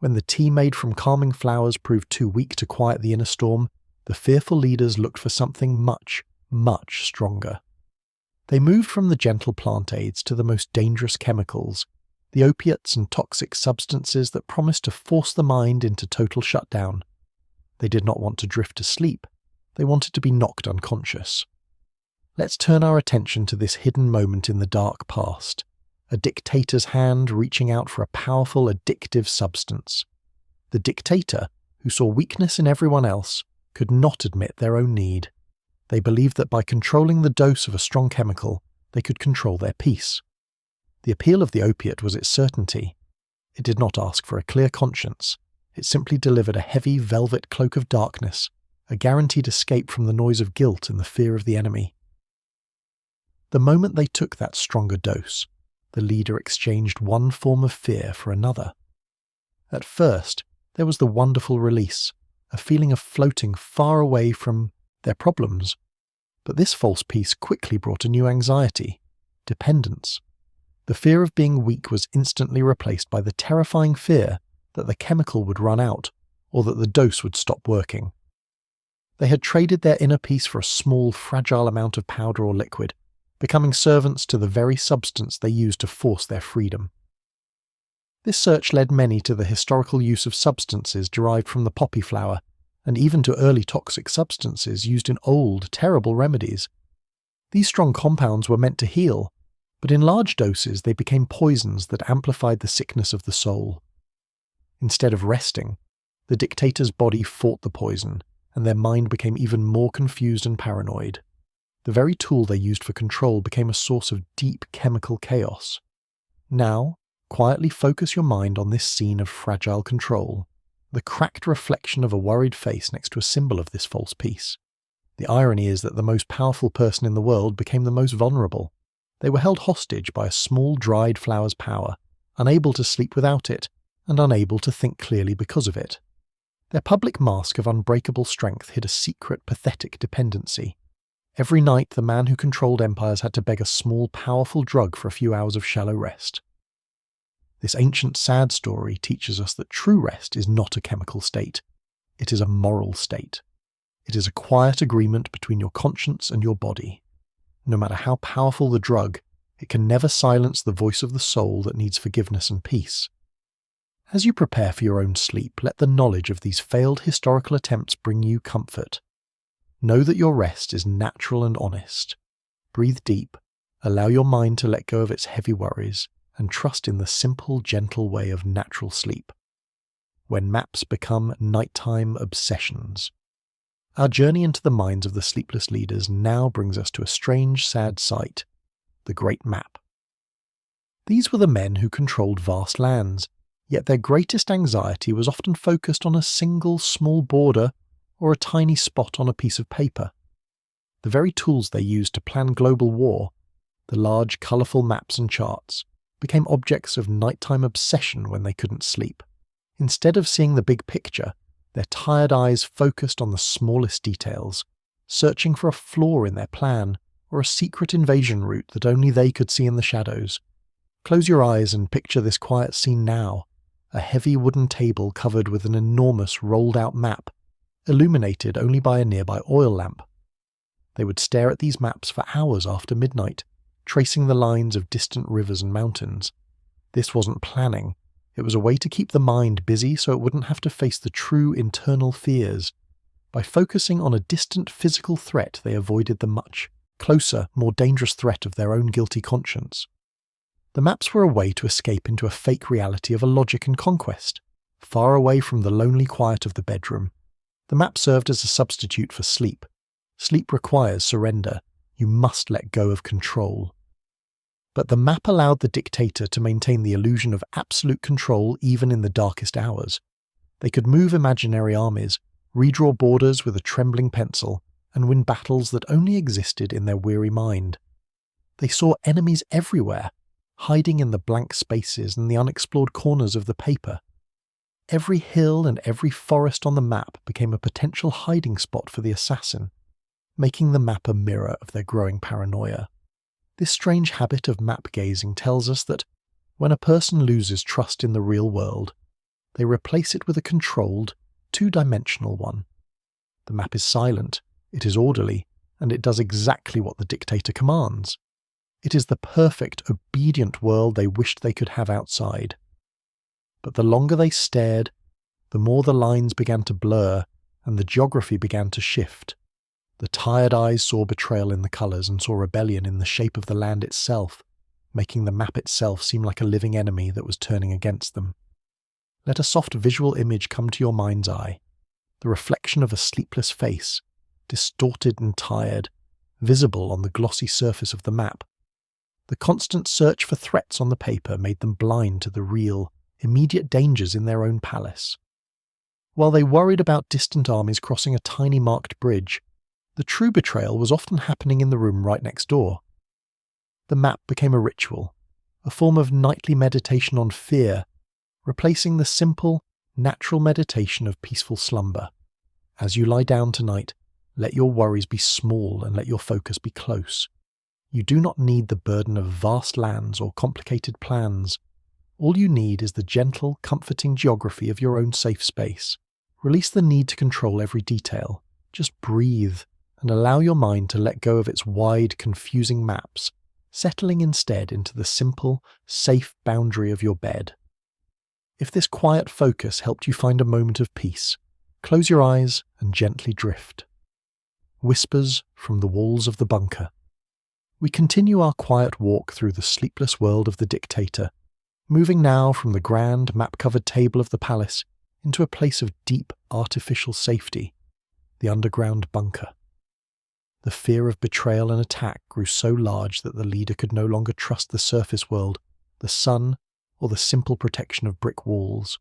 When the tea made from calming flowers proved too weak to quiet the inner storm, the fearful leaders looked for something much, much stronger. They moved from the gentle plant aids to the most dangerous chemicals, the opiates and toxic substances that promised to force the mind into total shutdown. They did not want to drift to sleep. They wanted to be knocked unconscious. Let's turn our attention to this hidden moment in the dark past, a dictator's hand reaching out for a powerful, addictive substance. The dictator, who saw weakness in everyone else, could not admit their own need. They believed that by controlling the dose of a strong chemical, they could control their peace. The appeal of the opiate was its certainty. It did not ask for a clear conscience. It simply delivered a heavy velvet cloak of darkness, a guaranteed escape from the noise of guilt and the fear of the enemy. The moment they took that stronger dose, the leader exchanged one form of fear for another. At first, there was the wonderful release, a feeling of floating far away from their problems. But this false peace quickly brought a new anxiety, dependence. The fear of being weak was instantly replaced by the terrifying fear that the chemical would run out or that the dose would stop working. They had traded their inner peace for a small, fragile amount of powder or liquid, becoming servants to the very substance they used to force their freedom. This search led many to the historical use of substances derived from the poppy flower, and even to early toxic substances used in old, terrible remedies. These strong compounds were meant to heal, but in large doses they became poisons that amplified the sickness of the soul. Instead of resting, the dictator's body fought the poison, and their mind became even more confused and paranoid. The very tool they used for control became a source of deep chemical chaos. Now, quietly focus your mind on this scene of fragile control, the cracked reflection of a worried face next to a symbol of this false peace. The irony is that the most powerful person in the world became the most vulnerable. They were held hostage by a small dried flower's power, unable to sleep without it, and unable to think clearly because of it. Their public mask of unbreakable strength hid a secret, pathetic dependency. Every night the man who controlled empires had to beg a small, powerful drug for a few hours of shallow rest. This ancient sad story teaches us that true rest is not a chemical state. It is a moral state. It is a quiet agreement between your conscience and your body. No matter how powerful the drug, it can never silence the voice of the soul that needs forgiveness and peace. As you prepare for your own sleep, let the knowledge of these failed historical attempts bring you comfort. Know that your rest is natural and honest. Breathe deep, allow your mind to let go of its heavy worries, and trust in the simple, gentle way of natural sleep. When maps become nighttime obsessions. Our journey into the minds of the sleepless leaders now brings us to a strange, sad sight, the Great Map. These were the men who controlled vast lands, yet their greatest anxiety was often focused on a single small border or a tiny spot on a piece of paper. The very tools they used to plan global war, the large, colourful maps and charts, became objects of nighttime obsession when they couldn't sleep. Instead of seeing the big picture, their tired eyes focused on the smallest details, searching for a flaw in their plan or a secret invasion route that only they could see in the shadows. Close your eyes and picture this quiet scene now, a heavy wooden table covered with an enormous rolled-out map, illuminated only by a nearby oil lamp. They would stare at these maps for hours after midnight, tracing the lines of distant rivers and mountains. This wasn't planning. It was a way to keep the mind busy so it wouldn't have to face the true internal fears. By focusing on a distant physical threat, they avoided the much closer, more dangerous threat of their own guilty conscience. The maps were a way to escape into a fake reality of a logic and conquest, far away from the lonely quiet of the bedroom. The map served as a substitute for sleep. Sleep requires surrender. You must let go of control. But the map allowed the dictator to maintain the illusion of absolute control even in the darkest hours. They could move imaginary armies, redraw borders with a trembling pencil, and win battles that only existed in their weary mind. They saw enemies everywhere, hiding in the blank spaces and the unexplored corners of the paper. Every hill and every forest on the map became a potential hiding spot for the assassin, making the map a mirror of their growing paranoia. This strange habit of map gazing tells us that when a person loses trust in the real world, they replace it with a controlled, two-dimensional one. The map is silent, it is orderly, and it does exactly what the dictator commands. It is the perfect, obedient world they wished they could have outside. But the longer they stared, the more the lines began to blur and the geography began to shift. The tired eyes saw betrayal in the colours and saw rebellion in the shape of the land itself, making the map itself seem like a living enemy that was turning against them. Let a soft visual image come to your mind's eye, the reflection of a sleepless face, distorted and tired, visible on the glossy surface of the map. The constant search for threats on the paper made them blind to the real, immediate dangers in their own palace. While they worried about distant armies crossing a tiny marked bridge, the true betrayal was often happening in the room right next door. The map became a ritual, a form of nightly meditation on fear, replacing the simple, natural meditation of peaceful slumber. As you lie down tonight, let your worries be small and let your focus be close. You do not need the burden of vast lands or complicated plans. All you need is the gentle, comforting geography of your own safe space. Release the need to control every detail. Just breathe and allow your mind to let go of its wide, confusing maps, settling instead into the simple, safe boundary of your bed. If this quiet focus helped you find a moment of peace, close your eyes and gently drift. Whispers from the walls of the bunker. We continue our quiet walk through the sleepless world of the dictator, moving now from the grand map-covered table of the palace into a place of deep artificial safety, the underground bunker. The fear of betrayal and attack grew so large that the leader could no longer trust the surface world, the sun, or the simple protection of brick walls.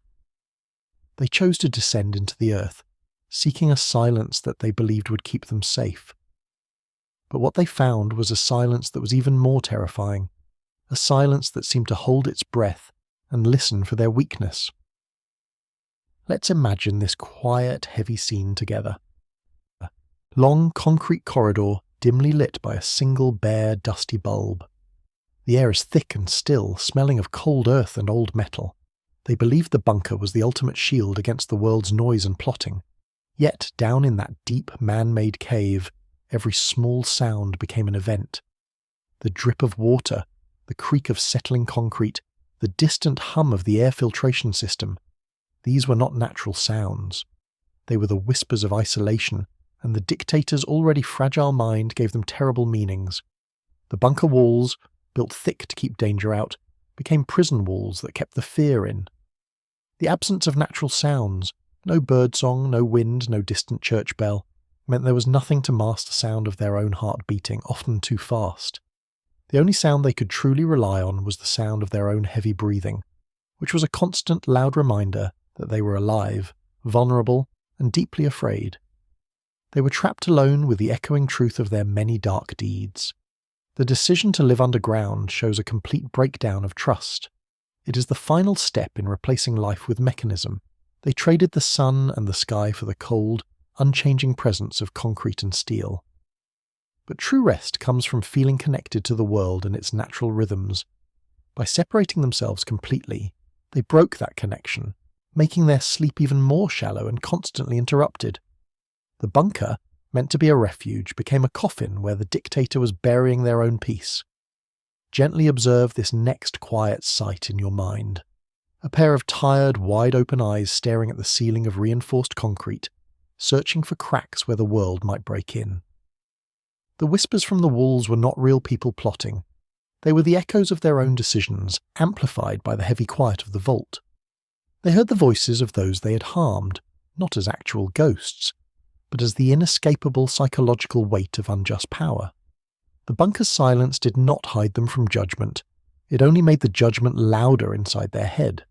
They chose to descend into the earth, seeking a silence that they believed would keep them safe. But what they found was a silence that was even more terrifying, a silence that seemed to hold its breath and listen for their weakness. Let's imagine this quiet, heavy scene together. A long concrete corridor dimly lit by a single bare, dusty bulb. The air is thick and still, smelling of cold earth and old metal. They believed the bunker was the ultimate shield against the world's noise and plotting. Yet, down in that deep, man-made cave, every small sound became an event. The drip of water, the creak of settling concrete, the distant hum of the air filtration system. These were not natural sounds. They were the whispers of isolation, and the dictator's already fragile mind gave them terrible meanings. The bunker walls, built thick to keep danger out, became prison walls that kept the fear in. The absence of natural sounds, no birdsong, no wind, no distant church bell, meant there was nothing to mask the sound of their own heart beating, often too fast. The only sound they could truly rely on was the sound of their own heavy breathing, which was a constant, loud reminder that they were alive, vulnerable, and deeply afraid. They were trapped alone with the echoing truth of their many dark deeds. The decision to live underground shows a complete breakdown of trust. It is the final step in replacing life with mechanism. They traded the sun and the sky for the cold, unchanging presence of concrete and steel. But true rest comes from feeling connected to the world and its natural rhythms. By separating themselves completely, they broke that connection, making their sleep even more shallow and constantly interrupted. The bunker, meant to be a refuge, became a coffin where the dictator was burying their own peace. Gently observe this next quiet sight in your mind. A pair of tired, wide-open eyes staring at the ceiling of reinforced concrete, searching for cracks where the world might break in. The whispers from the walls were not real people plotting. They were the echoes of their own decisions, amplified by the heavy quiet of the vault. They heard the voices of those they had harmed, not as actual ghosts, but as the inescapable psychological weight of unjust power. The bunker's silence did not hide them from judgment. It only made the judgment louder inside their head.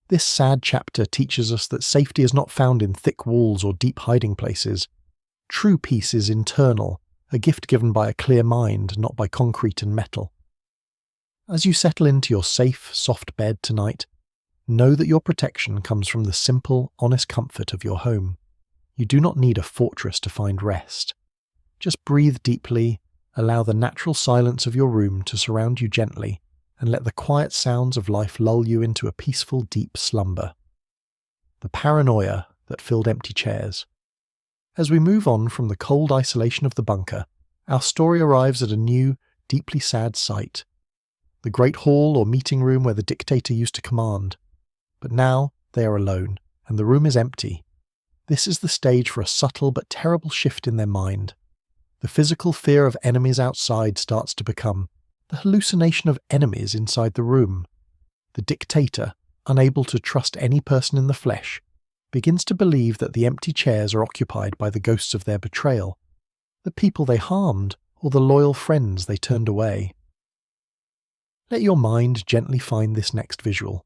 This sad chapter teaches us that safety is not found in thick walls or deep hiding places. True peace is internal, a gift given by a clear mind, not by concrete and metal. As you settle into your safe, soft bed tonight, know that your protection comes from the simple, honest comfort of your home. You do not need a fortress to find rest. Just breathe deeply, allow the natural silence of your room to surround you gently, and let the quiet sounds of life lull you into a peaceful, deep slumber. The paranoia that filled empty chairs. As we move on from the cold isolation of the bunker, our story arrives at a new, deeply sad sight. The great hall or meeting room where the dictator used to command. But now they are alone, and the room is empty. This is the stage for a subtle but terrible shift in their mind. The physical fear of enemies outside starts to become the hallucination of enemies inside the room. The dictator, unable to trust any person in the flesh, begins to believe that the empty chairs are occupied by the ghosts of their betrayal, the people they harmed, or the loyal friends they turned away. Let your mind gently find this next visual.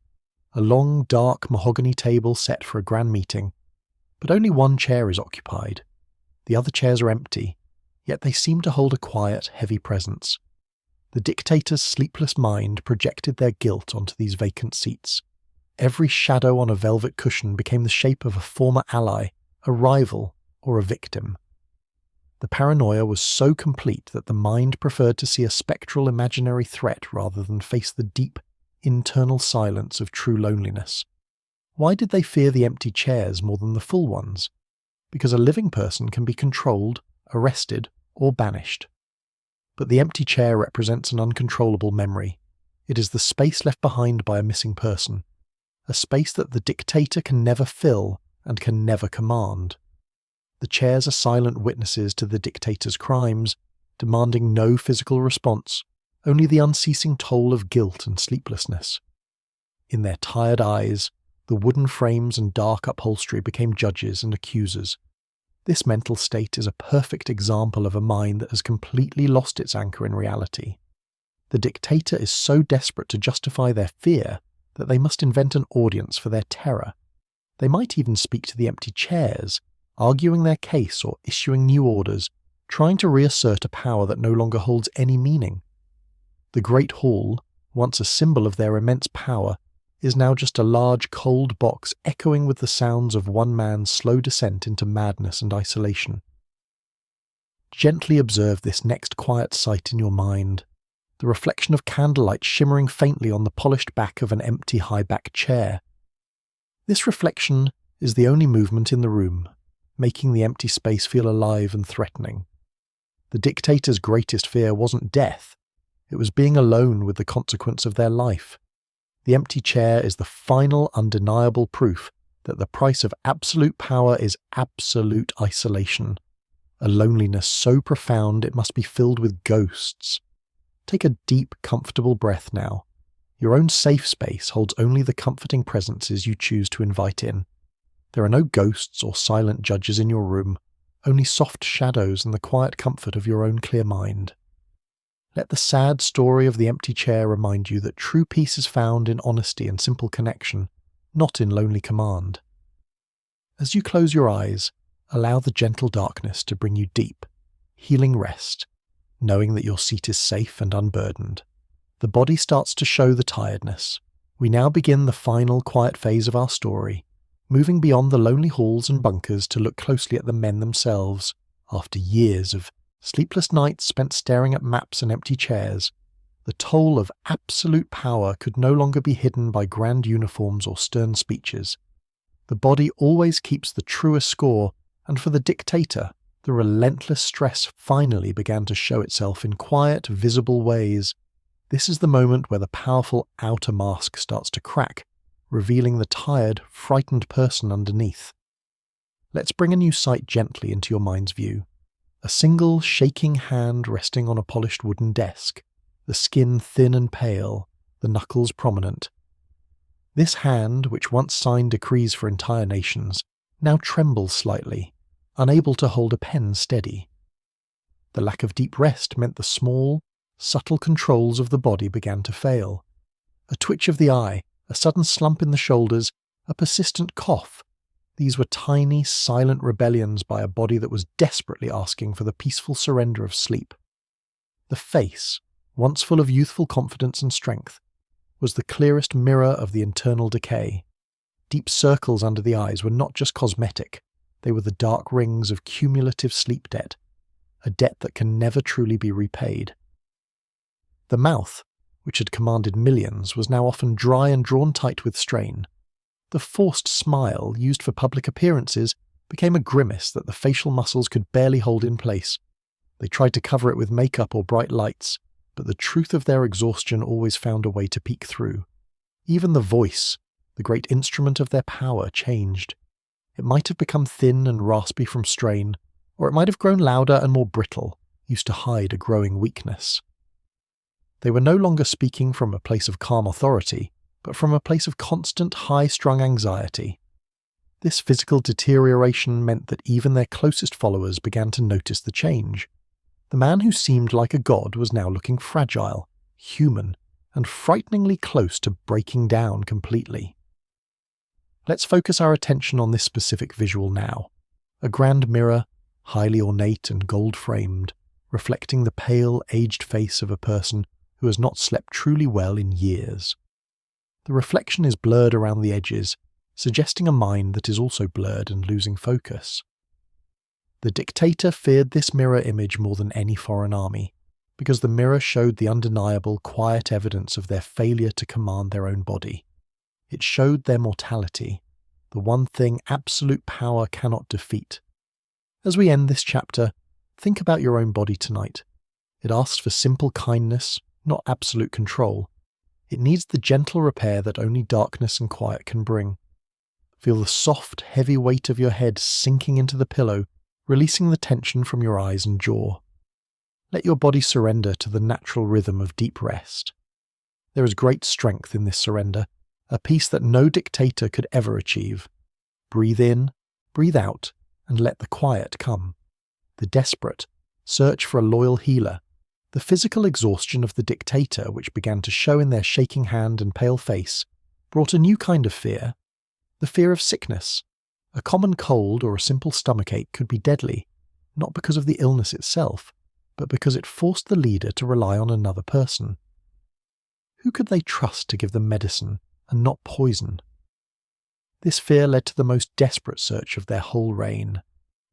A long, dark mahogany table set for a grand meeting, but only one chair is occupied. The other chairs are empty, yet they seem to hold a quiet, heavy presence. The dictator's sleepless mind projected their guilt onto these vacant seats. Every shadow on a velvet cushion became the shape of a former ally, a rival, or a victim. The paranoia was so complete that the mind preferred to see a spectral imaginary threat rather than face the deep, internal silence of true loneliness. Why did they fear the empty chairs more than the full ones? Because a living person can be controlled, arrested, or banished. But the empty chair represents an uncontrollable memory. It is the space left behind by a missing person, a space that the dictator can never fill and can never command. The chairs are silent witnesses to the dictator's crimes, demanding no physical response, only the unceasing toll of guilt and sleeplessness. In their tired eyes, the wooden frames and dark upholstery became judges and accusers. This mental state is a perfect example of a mind that has completely lost its anchor in reality. The dictator is so desperate to justify their fear that they must invent an audience for their terror. They might even speak to the empty chairs, arguing their case or issuing new orders, trying to reassert a power that no longer holds any meaning. The Great Hall, once a symbol of their immense power, is now just a large cold box echoing with the sounds of one man's slow descent into madness and isolation. Gently observe this next quiet sight in your mind, the reflection of candlelight shimmering faintly on the polished back of an empty high-back chair. This reflection is the only movement in the room, making the empty space feel alive and threatening. The dictator's greatest fear wasn't death, it was being alone with the consequence of their life. The empty chair is the final undeniable proof that the price of absolute power is absolute isolation, a loneliness so profound it must be filled with ghosts. Take a deep, comfortable breath now. Your own safe space holds only the comforting presences you choose to invite in. There are no ghosts or silent judges in your room, only soft shadows and the quiet comfort of your own clear mind. Let the sad story of the empty chair remind you that true peace is found in honesty and simple connection, not in lonely command. As you close your eyes, allow the gentle darkness to bring you deep, healing rest, knowing that your seat is safe and unburdened. The body starts to show the tiredness. We now begin the final quiet phase of our story, moving beyond the lonely halls and bunkers to look closely at the men themselves, after years of sleepless nights spent staring at maps and empty chairs. The toll of absolute power could no longer be hidden by grand uniforms or stern speeches. The body always keeps the truest score, and for the dictator, the relentless stress finally began to show itself in quiet, visible ways. This is the moment where the powerful outer mask starts to crack, revealing the tired, frightened person underneath. Let's bring a new sight gently into your mind's view. A single, shaking hand resting on a polished wooden desk, the skin thin and pale, the knuckles prominent. This hand, which once signed decrees for entire nations, now trembles slightly, unable to hold a pen steady. The lack of deep rest meant the small, subtle controls of the body began to fail. A twitch of the eye, a sudden slump in the shoulders, a persistent cough. These were tiny, silent rebellions by a body that was desperately asking for the peaceful surrender of sleep. The face, once full of youthful confidence and strength, was the clearest mirror of the internal decay. Deep circles under the eyes were not just cosmetic, they were the dark rings of cumulative sleep debt, a debt that can never truly be repaid. The mouth, which had commanded millions, was now often dry and drawn tight with strain. The forced smile, used for public appearances, became a grimace that the facial muscles could barely hold in place. They tried to cover it with makeup or bright lights, but the truth of their exhaustion always found a way to peek through. Even the voice, the great instrument of their power, changed. It might have become thin and raspy from strain, or it might have grown louder and more brittle, used to hide a growing weakness. They were no longer speaking from a place of calm authority, but from a place of constant, high-strung anxiety. This physical deterioration meant that even their closest followers began to notice the change. The man who seemed like a god was now looking fragile, human, and frighteningly close to breaking down completely. Let's focus our attention on this specific visual now. A grand mirror, highly ornate and gold-framed, reflecting the pale, aged face of a person who has not slept truly well in years. The reflection is blurred around the edges, suggesting a mind that is also blurred and losing focus. The dictator feared this mirror image more than any foreign army, because the mirror showed the undeniable, quiet evidence of their failure to command their own body. It showed their mortality, the one thing absolute power cannot defeat. As we end this chapter, think about your own body tonight. It asks for simple kindness, not absolute control. It needs the gentle repair that only darkness and quiet can bring. Feel the soft, heavy weight of your head sinking into the pillow, releasing the tension from your eyes and jaw. Let your body surrender to the natural rhythm of deep rest. There is great strength in this surrender, a peace that no dictator could ever achieve. Breathe in, breathe out, and let the quiet come. The desperate search for a loyal healer. The physical exhaustion of the dictator, which began to show in their shaking hand and pale face, brought a new kind of fear, the fear of sickness. A common cold or a simple stomachache could be deadly, not because of the illness itself, but because it forced the leader to rely on another person. Who could they trust to give them medicine and not poison? This fear led to the most desperate search of their whole reign,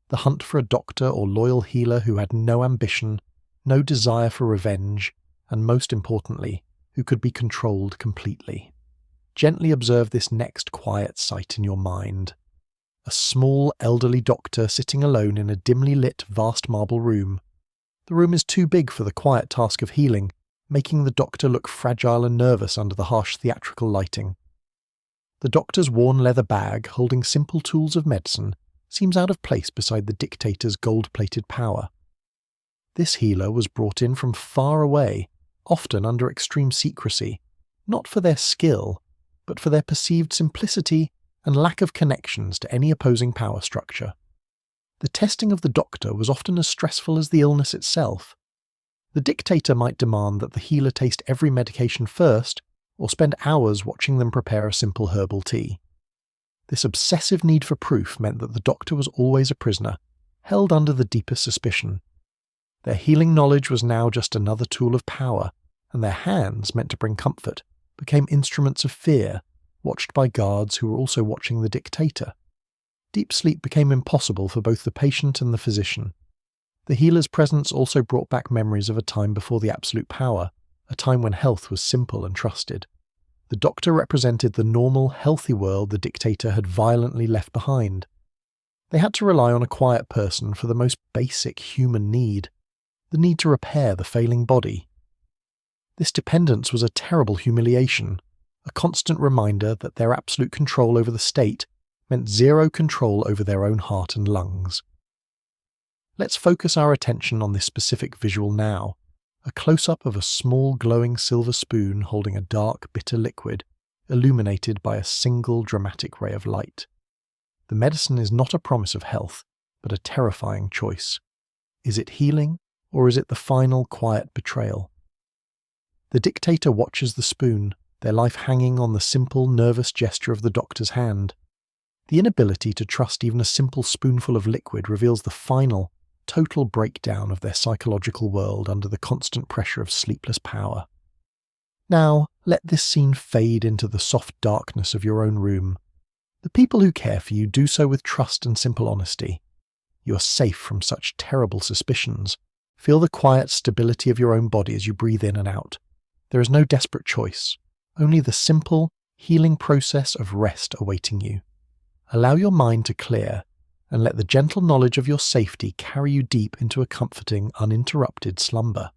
the hunt for a doctor or loyal healer who had no ambition, no desire for revenge, and most importantly, who could be controlled completely. Gently observe this next quiet sight in your mind. A small, elderly doctor sitting alone in a dimly lit, vast marble room. The room is too big for the quiet task of healing, making the doctor look fragile and nervous under the harsh theatrical lighting. The doctor's worn leather bag, holding simple tools of medicine, seems out of place beside the dictator's gold-plated power. This healer was brought in from far away, often under extreme secrecy, not for their skill, but for their perceived simplicity and lack of connections to any opposing power structure. The testing of the doctor was often as stressful as the illness itself. The dictator might demand that the healer taste every medication first, or spend hours watching them prepare a simple herbal tea. This obsessive need for proof meant that the doctor was always a prisoner, held under the deepest suspicion. Their healing knowledge was now just another tool of power, and their hands, meant to bring comfort, became instruments of fear, watched by guards who were also watching the dictator. Deep sleep became impossible for both the patient and the physician. The healer's presence also brought back memories of a time before the absolute power, a time when health was simple and trusted. The doctor represented the normal, healthy world the dictator had violently left behind. They had to rely on a quiet person for the most basic human need, the need to repair the failing body. This dependence was a terrible humiliation, a constant reminder that their absolute control over the state meant zero control over their own heart and lungs. Let's focus our attention on this specific visual now, a close-up of a small glowing silver spoon holding a dark, bitter liquid, illuminated by a single dramatic ray of light. The medicine is not a promise of health, but a terrifying choice. Is it healing, or is it the final, quiet betrayal? The dictator watches the spoon, their life hanging on the simple, nervous gesture of the doctor's hand. The inability to trust even a simple spoonful of liquid reveals the final, total breakdown of their psychological world under the constant pressure of sleepless power. Now, let this scene fade into the soft darkness of your own room. The people who care for you do so with trust and simple honesty. You are safe from such terrible suspicions. Feel the quiet stability of your own body as you breathe in and out. There is no desperate choice, only the simple, healing process of rest awaiting you. Allow your mind to clear, and let the gentle knowledge of your safety carry you deep into a comforting, uninterrupted slumber.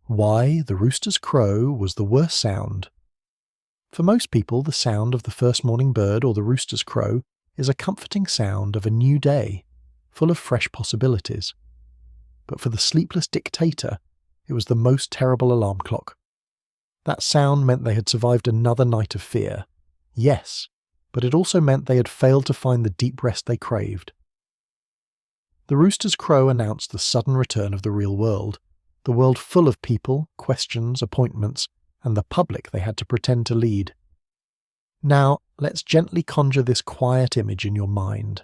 Why the rooster's crow was the worst sound. For most people, the sound of the first morning bird or the rooster's crow is a comforting sound of a new day, full of fresh possibilities. But for the sleepless dictator, it was the most terrible alarm clock. That sound meant they had survived another night of fear. Yes, but it also meant they had failed to find the deep rest they craved. The rooster's crow announced the sudden return of the real world, the world full of people, questions, appointments, and the public they had to pretend to lead. Now, let's gently conjure this quiet image in your mind.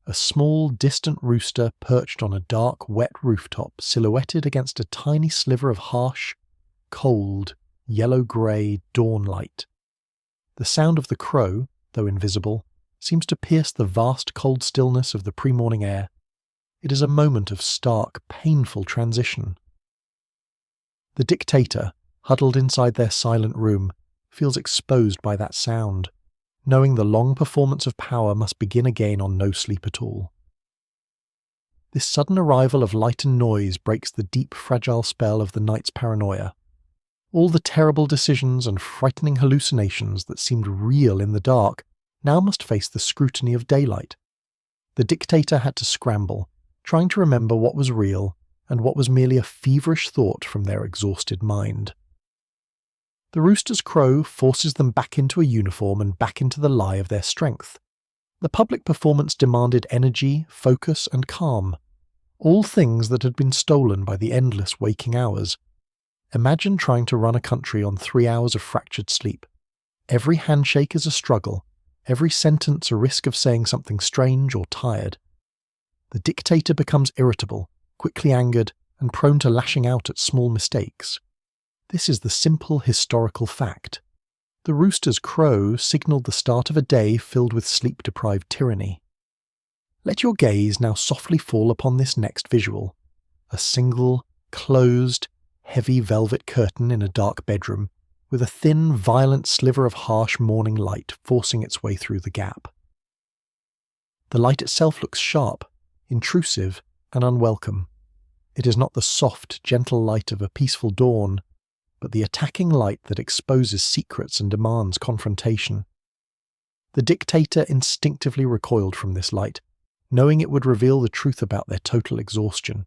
A small, distant rooster perched on a dark, wet rooftop silhouetted against a tiny sliver of harsh, cold, yellow-grey dawn light. The sound of the crow, though invisible, seems to pierce the vast cold stillness of the pre-morning air. It is a moment of stark, painful transition. The dictator, huddled inside their silent room, feels exposed by that sound, knowing the long performance of power must begin again on no sleep at all. This sudden arrival of light and noise breaks the deep, fragile spell of the night's paranoia. All the terrible decisions and frightening hallucinations that seemed real in the dark now must face the scrutiny of daylight. The dictator had to scramble, trying to remember what was real and what was merely a feverish thought from their exhausted mind. The rooster's crow forces them back into a uniform and back into the lie of their strength. The public performance demanded energy, focus, and calm, all things that had been stolen by the endless waking hours. Imagine trying to run a country on 3 hours of fractured sleep. Every handshake is a struggle, every sentence a risk of saying something strange or tired. The dictator becomes irritable, quickly angered, and prone to lashing out at small mistakes. This is the simple historical fact. The rooster's crow signalled the start of a day filled with sleep-deprived tyranny. Let your gaze now softly fall upon this next visual. A single, closed, heavy velvet curtain in a dark bedroom, with a thin, violent sliver of harsh morning light forcing its way through the gap. The light itself looks sharp, intrusive, and unwelcome. It is not the soft, gentle light of a peaceful dawn, but the attacking light that exposes secrets and demands confrontation. The dictator instinctively recoiled from this light, knowing it would reveal the truth about their total exhaustion.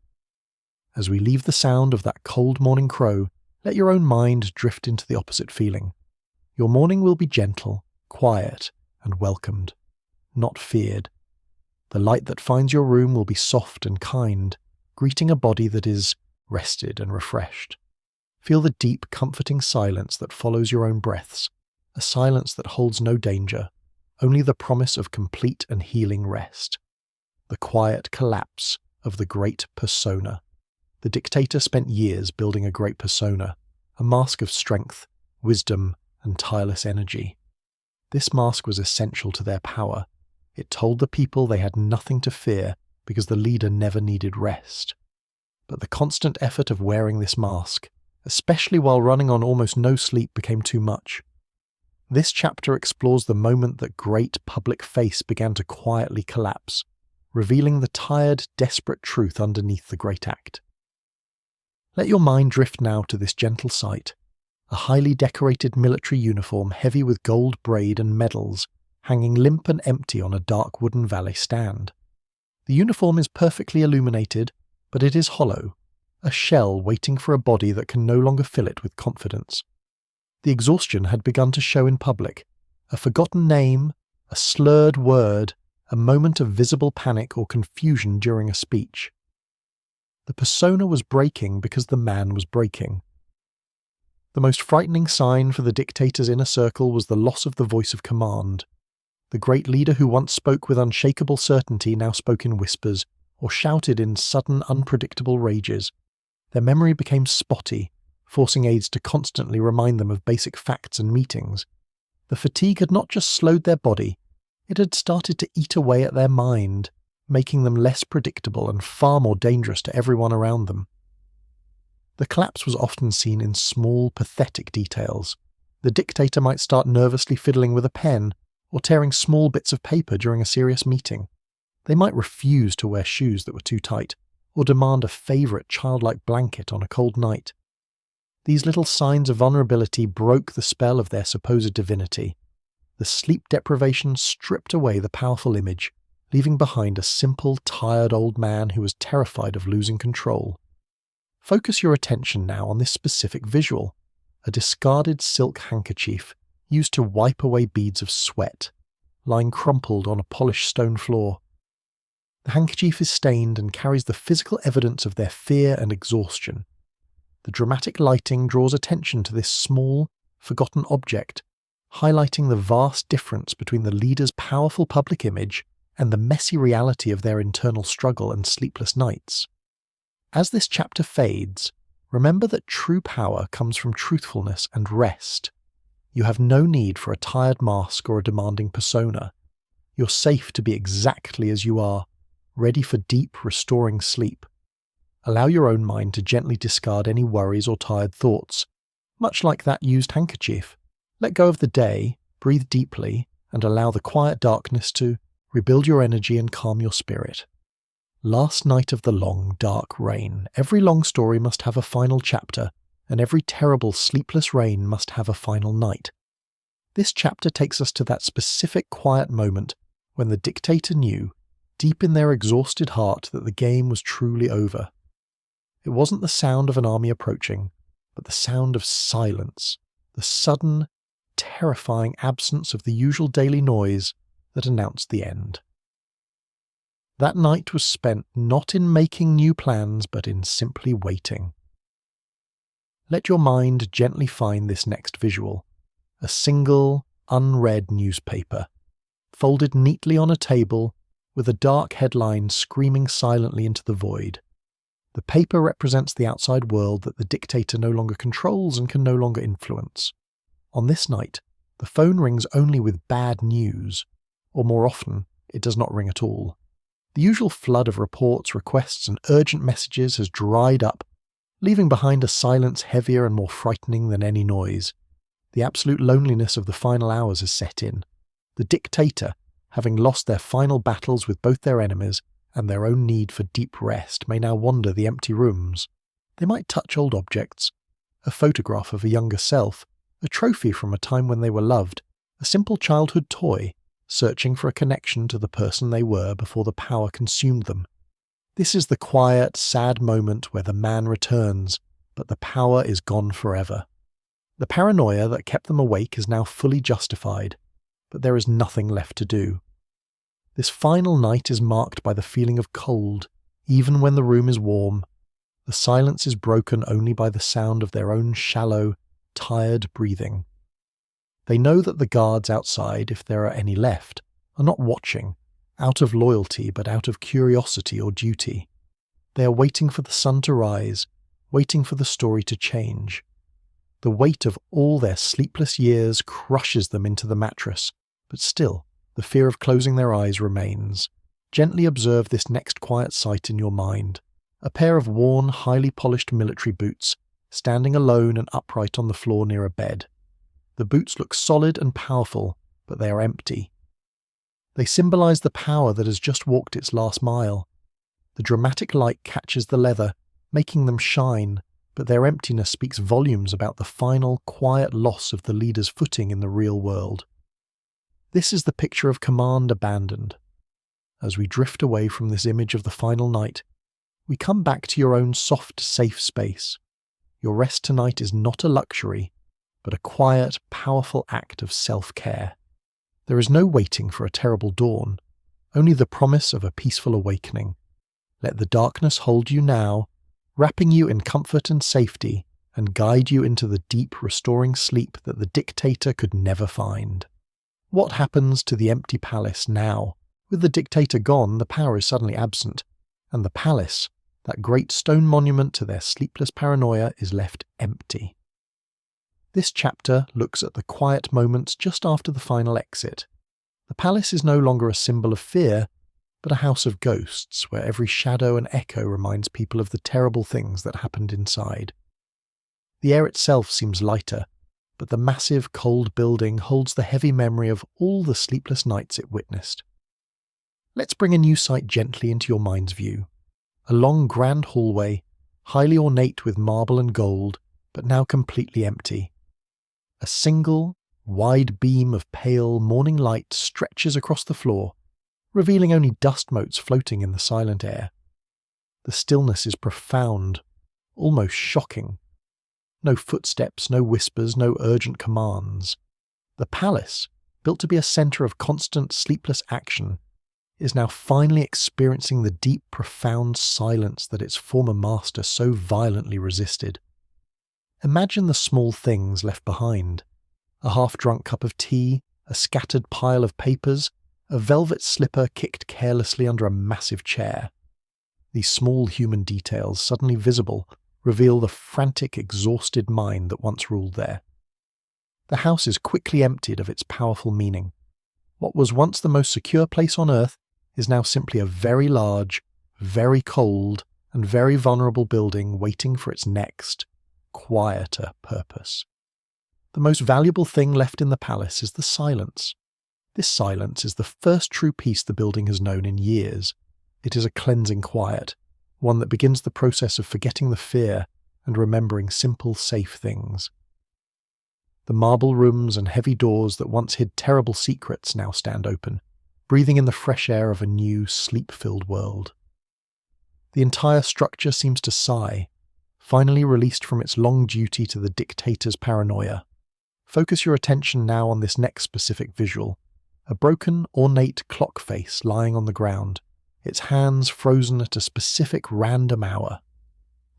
As we leave the sound of that cold morning crow, let your own mind drift into the opposite feeling. Your morning will be gentle, quiet, and welcomed, not feared. The light that finds your room will be soft and kind, greeting a body that is rested and refreshed. Feel the deep, comforting silence that follows your own breaths, a silence that holds no danger, only the promise of complete and healing rest. The quiet collapse of the great persona. The dictator spent years building a great persona, a mask of strength, wisdom, and tireless energy. This mask was essential to their power. It told the people they had nothing to fear because the leader never needed rest. But the constant effort of wearing this mask, especially while running on almost no sleep, became too much. This chapter explores the moment that great public face began to quietly collapse, revealing the tired, desperate truth underneath the great act. Let your mind drift now to this gentle sight, a highly decorated military uniform heavy with gold braid and medals, hanging limp and empty on a dark wooden valet stand. The uniform is perfectly illuminated, but it is hollow, a shell waiting for a body that can no longer fill it with confidence. The exhaustion had begun to show in public, a forgotten name, a slurred word, a moment of visible panic or confusion during a speech. The persona was breaking because the man was breaking. The most frightening sign for the dictator's inner circle was the loss of the voice of command. The great leader who once spoke with unshakable certainty now spoke in whispers, or shouted in sudden, unpredictable rages. Their memory became spotty, forcing aides to constantly remind them of basic facts and meetings. The fatigue had not just slowed their body, it had started to eat away at their mind, making them less predictable and far more dangerous to everyone around them. The collapse was often seen in small, pathetic details. The dictator might start nervously fiddling with a pen, or tearing small bits of paper during a serious meeting. They might refuse to wear shoes that were too tight, or demand a favourite childlike blanket on a cold night. These little signs of vulnerability broke the spell of their supposed divinity. The sleep deprivation stripped away the powerful image, leaving behind a simple, tired old man who was terrified of losing control. Focus your attention now on this specific visual, a discarded silk handkerchief used to wipe away beads of sweat, lying crumpled on a polished stone floor. The handkerchief is stained and carries the physical evidence of their fear and exhaustion. The dramatic lighting draws attention to this small, forgotten object, highlighting the vast difference between the leader's powerful public image and the messy reality of their internal struggle and sleepless nights. As this chapter fades, remember that true power comes from truthfulness and rest. You have no need for a tired mask or a demanding persona. You're safe to be exactly as you are, ready for deep, restoring sleep. Allow your own mind to gently discard any worries or tired thoughts, much like that used handkerchief. Let go of the day, breathe deeply, and allow the quiet darkness to rebuild your energy and calm your spirit. Last night of the long, dark rain. Every long story must have a final chapter, and every terrible, sleepless rain must have a final night. This chapter takes us to that specific quiet moment when the dictator knew, deep in their exhausted heart, that the game was truly over. It wasn't the sound of an army approaching, but the sound of silence, the sudden, terrifying absence of the usual daily noise that announced the end. That night was spent not in making new plans, but in simply waiting. Let your mind gently find this next visual, a single, unread newspaper, folded neatly on a table, with a dark headline screaming silently into the void. The paper represents the outside world that the dictator no longer controls and can no longer influence. On this night, the phone rings only with bad news, or more often, it does not ring at all. The usual flood of reports, requests, and urgent messages has dried up, leaving behind a silence heavier and more frightening than any noise. The absolute loneliness of the final hours has set in. The dictator, having lost their final battles with both their enemies and their own need for deep rest, may now wander the empty rooms. They might touch old objects, a photograph of a younger self, a trophy from a time when they were loved, a simple childhood toy, searching for a connection to the person they were before the power consumed them. This is the quiet, sad moment where the man returns, but the power is gone forever. The paranoia that kept them awake is now fully justified, but there is nothing left to do. This final night is marked by the feeling of cold, even when the room is warm. The silence is broken only by the sound of their own shallow, tired breathing. They know that the guards outside, if there are any left, are not watching, out of loyalty but out of curiosity or duty. They are waiting for the sun to rise, waiting for the story to change. The weight of all their sleepless years crushes them into the mattress, but still, the fear of closing their eyes remains. Gently observe this next quiet sight in your mind. A pair of worn, highly polished military boots, standing alone and upright on the floor near a bed. The boots look solid and powerful, but they are empty. They symbolize the power that has just walked its last mile. The dramatic light catches the leather, making them shine, but their emptiness speaks volumes about the final, quiet loss of the leader's footing in the real world. This is the picture of command abandoned. As we drift away from this image of the final night, we come back to your own soft, safe space. Your rest tonight is not a luxury, but a quiet, powerful act of self-care. There is no waiting for a terrible dawn, only the promise of a peaceful awakening. Let the darkness hold you now, wrapping you in comfort and safety, and guide you into the deep, restoring sleep that the dictator could never find. What happens to the empty palace now? With the dictator gone, the power is suddenly absent, and the palace, that great stone monument to their sleepless paranoia, is left empty. This chapter looks at the quiet moments just after the final exit. The palace is no longer a symbol of fear, but a house of ghosts where every shadow and echo reminds people of the terrible things that happened inside. The air itself seems lighter, but the massive, cold building holds the heavy memory of all the sleepless nights it witnessed. Let's bring a new sight gently into your mind's view. A long, grand hallway, highly ornate with marble and gold, but now completely empty. A single, wide beam of pale, morning light stretches across the floor, revealing only dust motes floating in the silent air. The stillness is profound, almost shocking. No footsteps, no whispers, no urgent commands. The palace, built to be a center of constant, sleepless action, is now finally experiencing the deep, profound silence that its former master so violently resisted. Imagine the small things left behind: a half-drunk cup of tea, a scattered pile of papers, a velvet slipper kicked carelessly under a massive chair. These small human details, suddenly visible, reveal the frantic, exhausted mind that once ruled there. The house is quickly emptied of its powerful meaning. What was once the most secure place on earth is now simply a very large, very cold, and very vulnerable building waiting for its next, quieter purpose. The most valuable thing left in the palace is the silence. This silence is the first true peace the building has known in years. It is a cleansing quiet, one that begins the process of forgetting the fear and remembering simple, safe things. The marble rooms and heavy doors that once hid terrible secrets now stand open, breathing in the fresh air of a new, sleep-filled world. The entire structure seems to sigh, finally released from its long duty to the dictator's paranoia. Focus your attention now on this next specific visual: a broken, ornate clock face lying on the ground, its hands frozen at a specific random hour.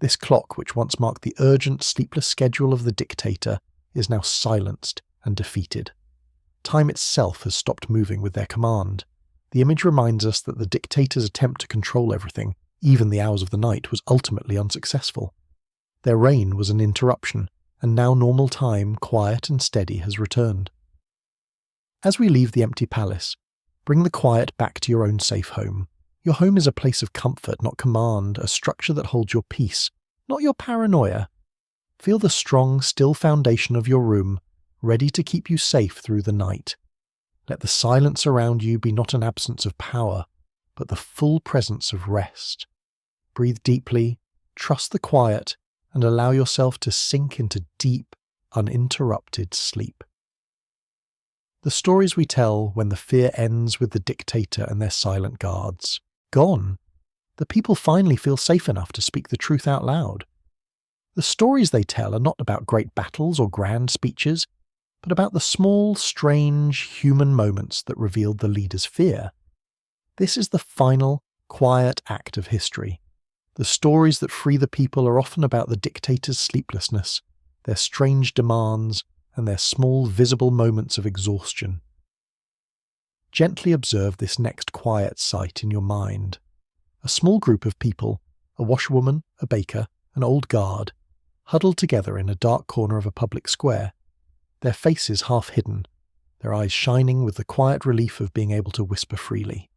This clock, which once marked the urgent, sleepless schedule of the dictator, is now silenced and defeated. Time itself has stopped moving with their command. The image reminds us that the dictator's attempt to control everything, even the hours of the night, was ultimately unsuccessful. Their reign was an interruption, and now normal time, quiet and steady, has returned. As we leave the empty palace, bring the quiet back to your own safe home. Your home is a place of comfort, not command, a structure that holds your peace, not your paranoia. Feel the strong, still foundation of your room, ready to keep you safe through the night. Let the silence around you be not an absence of power, but the full presence of rest. Breathe deeply, trust the quiet, and allow yourself to sink into deep, uninterrupted sleep. The stories we tell when the fear ends with the dictator and their silent guards. Gone. The people finally feel safe enough to speak the truth out loud. The stories they tell are not about great battles or grand speeches, but about the small, strange, human moments that revealed the leader's fear. This is the final, quiet act of history. The stories that free the people are often about the dictator's sleeplessness, their strange demands, and their small, visible moments of exhaustion. Gently observe this next quiet sight in your mind. A small group of people, a washerwoman, a baker, an old guard, huddled together in a dark corner of a public square, their faces half hidden, their eyes shining with the quiet relief of being able to whisper freely.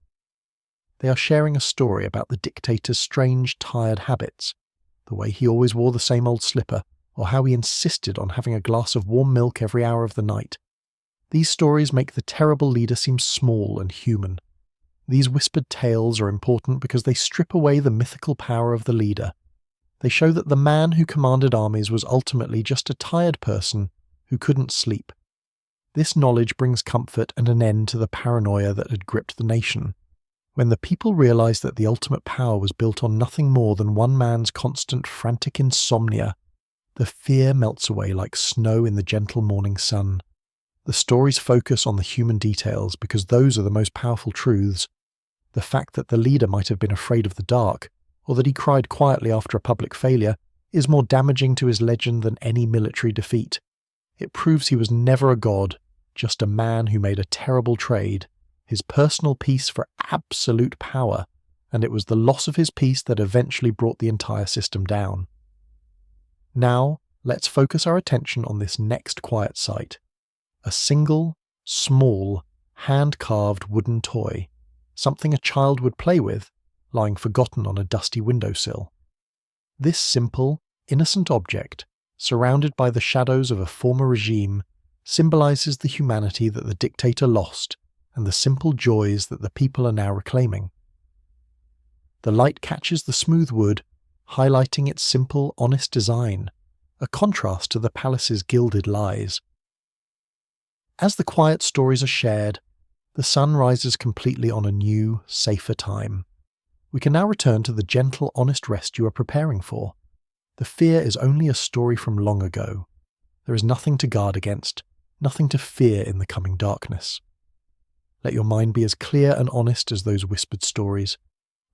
They are sharing a story about the dictator's strange, tired habits, the way he always wore the same old slipper, or how he insisted on having a glass of warm milk every hour of the night. These stories make the terrible leader seem small and human. These whispered tales are important because they strip away the mythical power of the leader. They show that the man who commanded armies was ultimately just a tired person who couldn't sleep. This knowledge brings comfort and an end to the paranoia that had gripped the nation. When the people realized that the ultimate power was built on nothing more than one man's constant frantic insomnia, the fear melts away like snow in the gentle morning sun. The stories focus on the human details because those are the most powerful truths. The fact that the leader might have been afraid of the dark, or that he cried quietly after a public failure, is more damaging to his legend than any military defeat. It proves he was never a god, just a man who made a terrible trade, his personal peace for absolute power, and it was the loss of his peace that eventually brought the entire system down. Now, let's focus our attention on this next quiet sight. A single, small, hand-carved wooden toy, something a child would play with, lying forgotten on a dusty windowsill. This simple, innocent object, surrounded by the shadows of a former regime, symbolizes the humanity that the dictator lost and the simple joys that the people are now reclaiming. The light catches the smooth wood, highlighting its simple, honest design, a contrast to the palace's gilded lies. As the quiet stories are shared, the sun rises completely on a new, safer time. We can now return to the gentle, honest rest you are preparing for. The fear is only a story from long ago. There is nothing to guard against, nothing to fear in the coming darkness. Let your mind be as clear and honest as those whispered stories.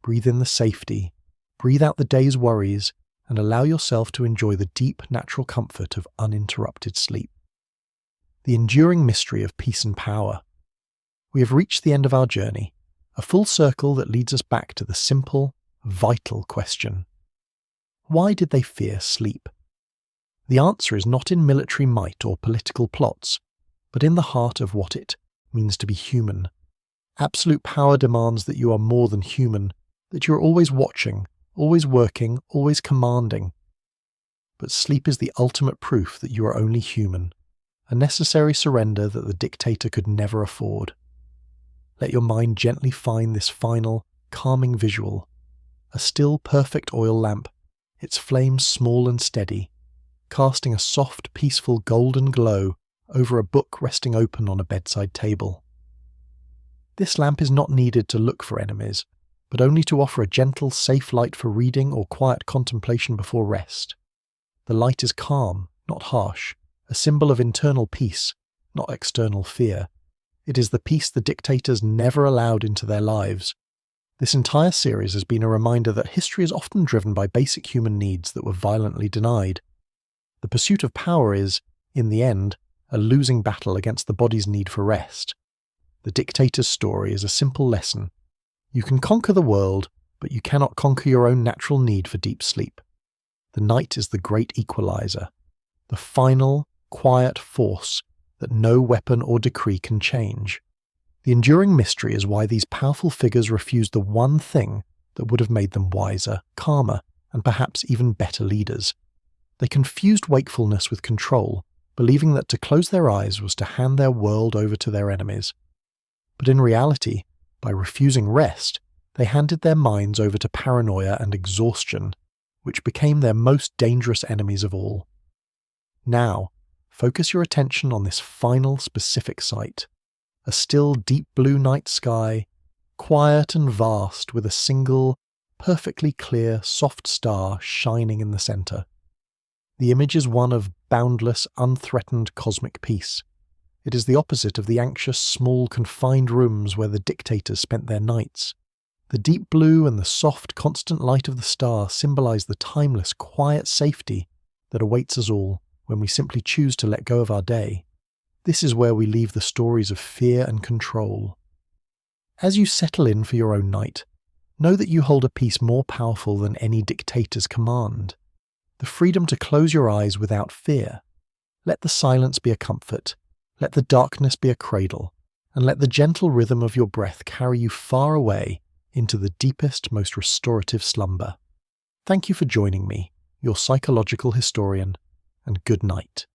Breathe in the safety, breathe out the day's worries, and allow yourself to enjoy the deep natural comfort of uninterrupted sleep. The enduring mystery of peace and power. We have reached the end of our journey, a full circle that leads us back to the simple, vital question. Why did they fear sleep? The answer is not in military might or political plots, but in the heart of what it means to be human. Absolute power demands that you are more than human, that you are always watching, always working, always commanding. But sleep is the ultimate proof that you are only human, a necessary surrender that the dictator could never afford. Let your mind gently find this final, calming visual. A still, perfect oil lamp, its flames small and steady, casting a soft, peaceful golden glow over a book resting open on a bedside table. This lamp is not needed to look for enemies, but only to offer a gentle, safe light for reading or quiet contemplation before rest. The light is calm, not harsh, a symbol of internal peace, not external fear. It is the peace the dictators never allowed into their lives. This entire series has been a reminder that history is often driven by basic human needs that were violently denied. The pursuit of power is, in the end, a losing battle against the body's need for rest. The dictator's story is a simple lesson. You can conquer the world, but you cannot conquer your own natural need for deep sleep. The night is the great equalizer, the final, quiet force that no weapon or decree can change. The enduring mystery is why these powerful figures refused the one thing that would have made them wiser, calmer, and perhaps even better leaders. They confused wakefulness with control, believing that to close their eyes was to hand their world over to their enemies. But in reality, by refusing rest, they handed their minds over to paranoia and exhaustion, which became their most dangerous enemies of all. Now, focus your attention on this final specific sight. A still deep blue night sky, quiet and vast with a single, perfectly clear, soft star shining in the center. The image is one of boundless, unthreatened cosmic peace. It is the opposite of the anxious, small, confined rooms where the dictators spent their nights. The deep blue and the soft, constant light of the star symbolize the timeless, quiet safety that awaits us all when we simply choose to let go of our day. This is where we leave the stories of fear and control. As you settle in for your own night, know that you hold a peace more powerful than any dictator's command. The freedom to close your eyes without fear. Let the silence be a comfort. Let the darkness be a cradle. And let the gentle rhythm of your breath carry you far away into the deepest, most restorative slumber. Thank you for joining me, your psychological historian, and good night.